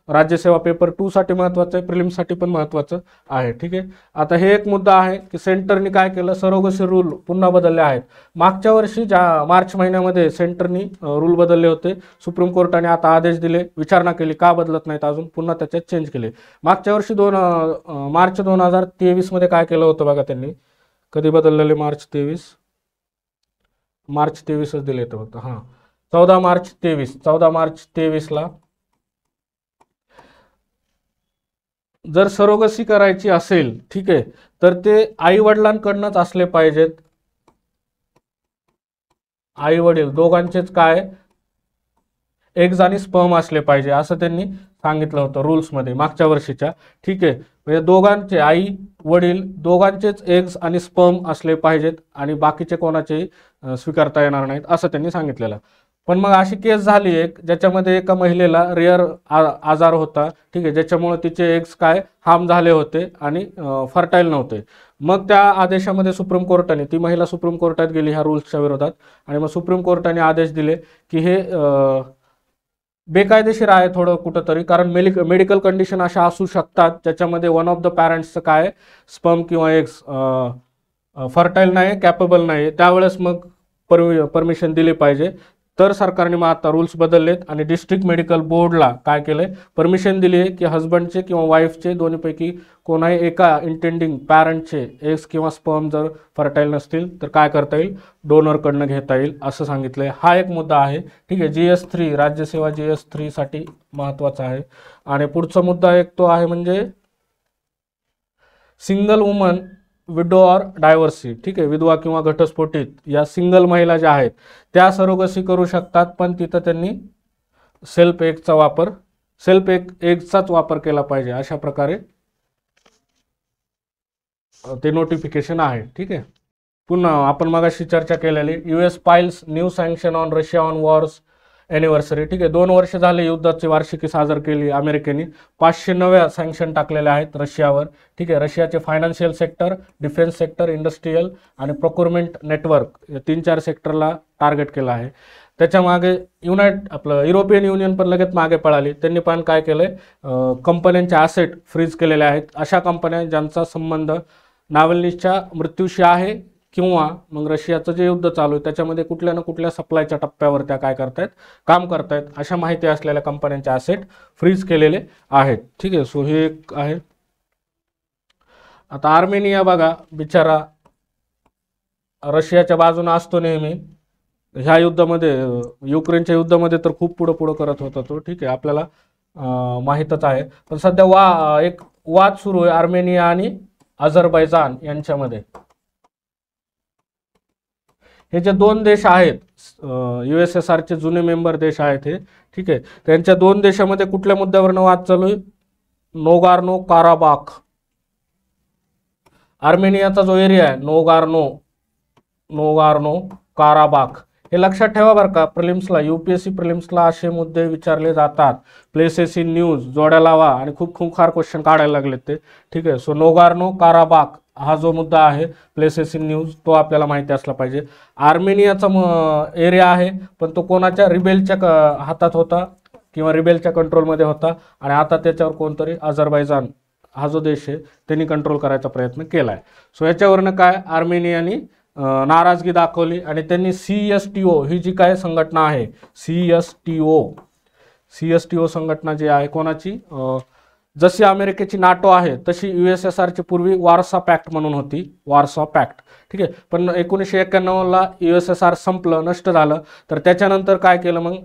राज्यसेवा पेपर 2 साठी महत्त्वाचं आहे, प्रिलिम्ससाठी पण महत्त्वाचं आहे. ठीक आहे, आता हे एक मुद्दा आहे की सेंटरनी काय केलं, सरोगसी रूल पुन्हा बदलले आहेत. मागच्या वर्षी मार्च महिन्यामध्ये सेंटरनी रूल बदलले होते. सुप्रीम कोर्टाने आता आदेश दिले, विचारणा केली का बदलत नाहीत अजून, पुन्हा त्याच्यात चेंज केले. मागच्या वर्षी मार्च 2023 मध्ये काय केलं होतं बघा त्यांनी, कधी बदललेले, मार्च 23च दिले होते फक्त. 14 मार्च 23ला जर सरोगसी करायची असेल, ठीक आहे, तर ते आई वडिलांकडनंच असले पाहिजेत. आई वडील दोघांचेच काय एग्ज आणि स्पर्म असले पाहिजे असं त्यांनी सांगितलं होतं रूल्समध्ये मागच्या वर्षीच्या. ठीक आहे, म्हणजे दोघांचे आई वडील दोघांचेच एग्ज आणि स्पर्म असले पाहिजेत आणि बाकीचे कोणाचेही स्वीकारता येणार नाहीत असं त्यांनी सांगितलेलं. पण मग अशी केस झाली एक, ज्याच्यामध्ये एका महिलेला रेअर आजार होता. ठीक आहे, ज्याच्यामुळे तिचे एग्स काय हार्म झाले होते आणि फर्टाईल नव्हते. मग त्या आदेशामध्ये सुप्रीम कोर्टाने, ती महिला सुप्रीम कोर्टात गेली ह्या रूल्सच्या विरोधात आणि मग सुप्रीम कोर्टाने आदेश दिले की हे बेकायदेशीर आहे थोडं कुठंतरी, कारण मेडिकल कंडिशन अशा असू शकतात ज्याच्यामध्ये वन ऑफ द पॅरेंट्सचं काय स्पर्म किंवा एग्स फर्टाईल नाही, कॅपेबल नाही, त्यावेळेस मग परमिशन दिली पाहिजे. तर सरकारने मग आता रूल्स बदललेत आणि डिस्ट्रिक्ट मेडिकल बोर्डला काय केलंय, परमिशन दिली आहे की हस्बंडचे किंवा वाईफचे दोन्हीपैकी कोणाही एका इंटेंडिंग पॅरेंटचे एग्स किंवा स्पर्म जर फर्टाईल नसतील तर काय करता येईल, डोनरकडनं घेता येईल असं सांगितलंय. हा एक मुद्दा आहे. ठीक आहे, GS3 राज्यसेवा GS3 साठी महत्त्वाचा आहे. आणि पुढचा मुद्दा एक तो आहे म्हणजे सिंगल वुमन विडो ऑर डायव्हर्सी. ठीक आहे, विधवा किंवा घटस्फोटित या सिंगल महिला ज्या आहेत त्या सरोगसी करू शकतात, पण तिथं त्यांनी सेल्फ एगचाच वापर केला पाहिजे अशा प्रकारे ते नोटिफिकेशन आहे. ठीक आहे, पुन्हा आपण मगाशी चर्चा केलेली US files new sanction on Russia on Wars anniversary, ठीक आहे, 2 वर्ष झाले युद्धाची वार्षिकी साजर केली अमेरिकेने. 500 नव्या सँक्शन टाकलेल्या आहेत रशियावर, ठीक आहे. रशियाचे financial sector, defence sector, industrial आणि प्रोक्युरमेंट नेटवर्क या 3-4 सेक्टरला टार्गेट केलं आहे. त्याच्या मागे आपलं युरोपियन युनियन पण लगेच मागे पळाली. त्यांनी पण काय केलंय, कंपन्यांचे ॲसेट फ्रीज केलेले आहेत. अशा कंपन्या ज्यांचा संबंध नाव्हल्नीच्या मृत्यूशी आहे किंवा मग रशियाचं जे युद्ध चालू आहे त्याच्यामध्ये कुठल्या ना कुठल्या सप्लायच्या टप्प्यावर त्या काय करतायत, काम करतायत, अशा माहिती असलेल्या कंपन्यांचे ॲसेट फ्रीज केलेले आहेत, ठीक आहे. सो हे एक आहे. आता आर्मेनिया बघा, बिचारा रशियाच्या बाजूने असतो नेहमी. ह्या युद्धामध्ये, युक्रेनच्या युद्धामध्ये तर खूप पुढं करत होता तो, ठीक आहे, आपल्याला माहीतच आहे. पण सध्या एक वाद सुरू आहे आर्मेनिया आणि अझरबैजान यांच्यामध्ये. हे जे 2 देश आहेत, USSRचे जुने मेंबर देश आहेत हे, ठीक आहे. त्यांच्या 2 देशामध्ये कुठल्या मुद्द्यावरनं वाद चालू आहे, नोगार्नो काराबाख. आर्मेनियाचा जो एरिया आहे नोगार्नो काराबाख, हे लक्षात ठेवा बरं का. प्रिलिम्सला, UPSC प्रिलिम्सला असे मुद्दे विचारले जातात. प्लेसेस इन न्यूज जोड्या लावा आणि खूप खूप क्वेश्चन काढायला लागलेत ते, ठीक आहे. सो नोगार्नो काराबाख हा जो मुद्दा आहे, प्लेसेस इन न्यूज, तो आपल्याला माहिती असला पाहिजे. आर्मेनियाचा एरिया आहे, पण तो कोणाच्या रिबेलच्या हातात होता किंवा रिबेलच्या कंट्रोलमध्ये होता आणि आता त्याच्यावर कोणतरी अझरबैजान हा जो देश आहे त्यांनी कंट्रोल करायचा प्रयत्न केला आहे. सो याच्यावरनं काय आर्मेनियानी नाराजगी दाखवली आणि त्यांनी CSTO ही जी काय संघटना आहे, CSTO संघटना जी आहे कोणाची, जशी अमेरिकेची NATO आहे तशी USSRची पूर्वी वार्सा पॅक्ट म्हणून होती, वार्सा पॅक्ट, ठीक आहे. पण 1991ला USSR संपलं, नष्ट झालं. तर त्याच्यानंतर काय केलं मग,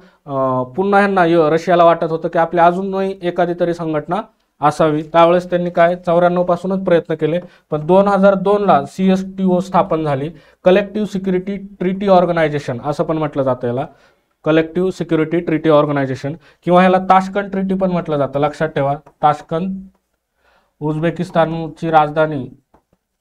पुन्हा ह्यांना रशियाला वाटत होतं की आपली अजूनही एखादी तरी संघटना असावी. त्यावेळेस त्यांनी काय 94 पासूनच प्रयत्न केले, पण 2002ला CSTO स्थापन झाली. कलेक्टिव्ह सिक्युरिटी ट्रीटी ऑर्गनायझेशन असं पण म्हटलं जातं याला, कलेक्टिव्ह सिक्युरिटी ट्रीटी ऑर्गनायझेशन, किंवा ह्याला ताश्कंद ट्रीटी पण म्हटलं जातं. लक्षात ठेवा, ताश्कंद, उझबेकिस्तानची राजधानी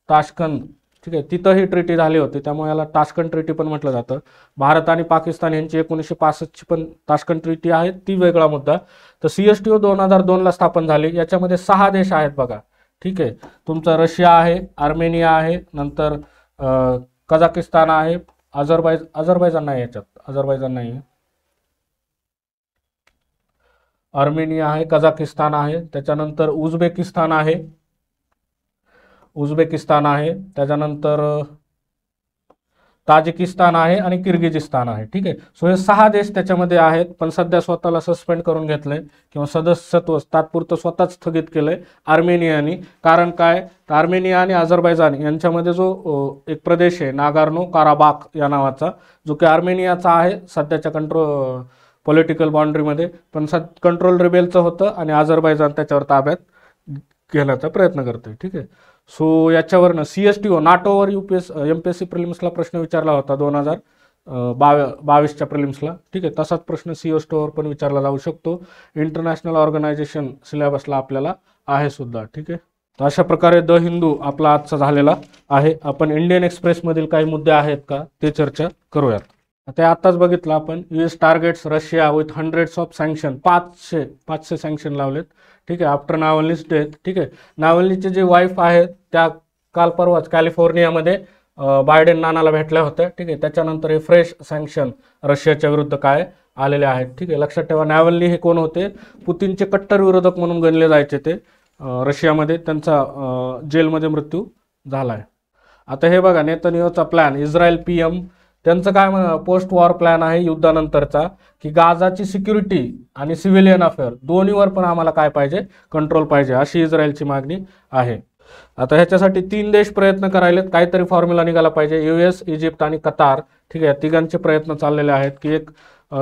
ताश्कंद, ठीक आहे, तिथं ही ट्रीटी झाली होती, त्यामुळे याला ताश्कंद ट्रीटी पण म्हटलं जातं. भारत आणि पाकिस्तान यांची 1965ची पण ताश्कंद ट्रीटी आहे, ती वेगळा मुद्दा. तर CSTO 2002ला स्थापन झाली. याच्यामध्ये 6 देश आहेत बघा, ठीक आहे. तुमचं रशिया आहे, आर्मेनिया आहे, नंतर कझाकिस्तान आहे, अझरबैजान नाही, याच्यात अझरबैजान नाही आहे, आर्मेनिया आहे, कझाकिस्तान आहे, त्याच्यानंतर उझबेकिस्तान आहे, त्याच्यानंतर ताजिकिस्तान आहे आणि किर्गिजिस्तान आहे, ठीक आहे. सो हे 6 देश त्याच्यामध्ये आहेत, पण सध्या स्वतःला सस्पेंड करून घेतलंय किंवा सदस्यत्व तात्पुरतं स्वतःच स्थगित केलंय आर्मेनियानी. कारण काय, तर आर्मेनिया आणि अझरबैजान यांच्यामध्ये जो एक प्रदेश आहे नागार्नो काराबाख या नावाचा, जो की आर्मेनियाचा आहे सध्याच्या पॉलिटिकल बाउंड्रीमध्ये, पण कंट्रोल रिबेलचं होतं आणि अझरबैजान त्याच्यावर ताब्यात घेण्याचा प्रयत्न करतोय, ठीक आहे. सो याच्यावरनं CSTO, नाटोवर MPSC प्रिलिम्सला प्रश्न विचारला होता 2022च्या प्रिलिम्सला, ठीक आहे. तसाच प्रश्न CSTOवर पण विचारला जाऊ शकतो. इंटरनॅशनल ऑर्गनायझेशन सिलेबसला आपल्याला आहे सुद्धा, ठीक आहे. तर अशा प्रकारे द हिंदू आपला आजचा झालेला आहे. आपण इंडियन एक्सप्रेसमधील काही मुद्दे आहेत का ते चर्चा करूयात. ते आताच बघितलं आपण, US targets Russia with hundreds of sanction, 500 sanction लावलेत, ठीक आहे, आफ्टर नाव्हल्नीज डेथ, ठीक आहे. नाव्हल्नीचे जे वाईफ आहेत त्या काल परवाच कॅलिफोर्नियामध्ये बायडेन नानाला भेटल्या होत्या, ठीक आहे. त्याच्यानंतर हे फ्रेश सँक्शन रशियाच्या विरुद्ध काय आलेले आहेत, ठीक आहे. लक्षात ठेवा, नाव्हल्नी हे कोण होते, पुतीनचे कट्टर विरोधक म्हणून गणले जायचे. ते रशियामध्ये त्यांचा जेलमध्ये मृत्यू झाला आहे. आता हे बघा, नेतन्याहूचा प्लॅन, इस्रायल PM त्यांचं काय पोस्ट वॉर प्लॅन आहे युद्धानंतरचा, की गाझाची सिक्युरिटी आणि सिव्हिलियन अफेअर दोन्हीवर पण आम्हाला काय पाहिजे, कंट्रोल पाहिजे, अशी इस्रायलची मागणी आहे. आता ह्याच्यासाठी 3 देश प्रयत्न करायलेत, काहीतरी फॉर्म्युला निघाला पाहिजे. US, इजिप्त आणि कतार, ठीक आहे. तिघांचे प्रयत्न चाललेले आहेत की एक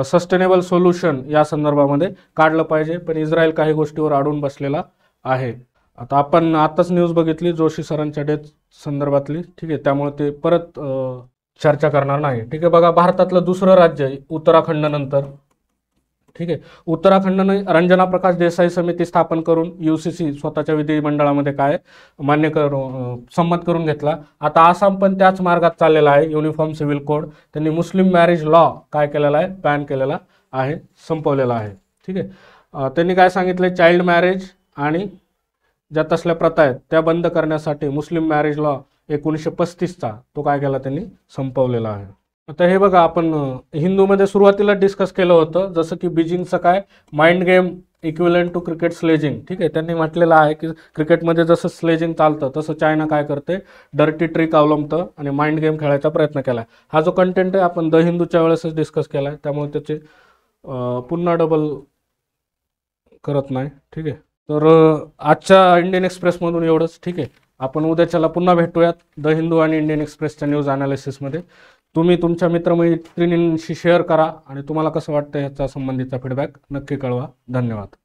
सस्टेनेबल सोल्युशन या संदर्भामध्ये काढलं पाहिजे, पण इस्रायल काही गोष्टीवर अडून बसलेला आहे. आता आपण आताच न्यूज बघितली जोशी सरांच्या डेथ संदर्भातली, ठीक आहे, त्यामुळे ते परत चर्चा करणार नाही, ठीक आहे. बघा, भारतातलं दुसरं राज्य आहे उत्तराखंड नंतर, ठीक आहे. उत्तराखंडने रंजना प्रकाश देसाई समिती स्थापन करून UCC स्वतःच्या विधिमंडळामध्ये काय मान्य संमत करून घेतला. आता आसाम पण त्याच मार्गात चाललेला आहे. युनिफॉर्म सिव्हिल कोड, त्यांनी मुस्लिम मॅरेज लॉ काय केलेला आहे, बॅन केलेला आहे संपवलेला आहे. ठीक आहे. त्यांनी काय सांगितलं, चाइल्ड मॅरेज आणि ज्या तसल्या प्रथा आहेत त्या बंद करण्यासाठी मुस्लिम मॅरेज लॉ 1935चा तो काय केला त्यांनी संपवलेला आहे. आता हे बघा, आपण हिंदूमध्ये सुरुवातीला डिस्कस केलं होतं, जसं की बीजिंगचं काय mind game equivalent to cricket sledging. ठीक आहे. त्यांनी म्हटलेलं आहे की क्रिकेटमध्ये जसं स्लेजिंग चालतं तसं चायना काय करते, डर्टी ट्रिक अवलंबतं आणि माइंड गेम खेळायचा प्रयत्न केला. हा जो कंटेंट आहे आपण द हिंदूच्या वेळेसच डिस्कस केला आहे, त्यामुळे त्याचे पुन्हा डबल करत नाही. ठीक आहे. तर आजच्या इंडियन एक्सप्रेसमधून एवढंच. ठीक आहे. आपण उद्याच्याला पुन्हा भेटूयात द हिंदू आणि इंडियन एक्सप्रेसच्या न्यूज अनालिसिसमध्ये. तुम्ही तुमच्या मित्रमैत्रिणींशी शेअर करा आणि तुम्हाला कसं वाटतं ह्याचा संबंधीचा फीडबॅक नक्की कळवा. धन्यवाद.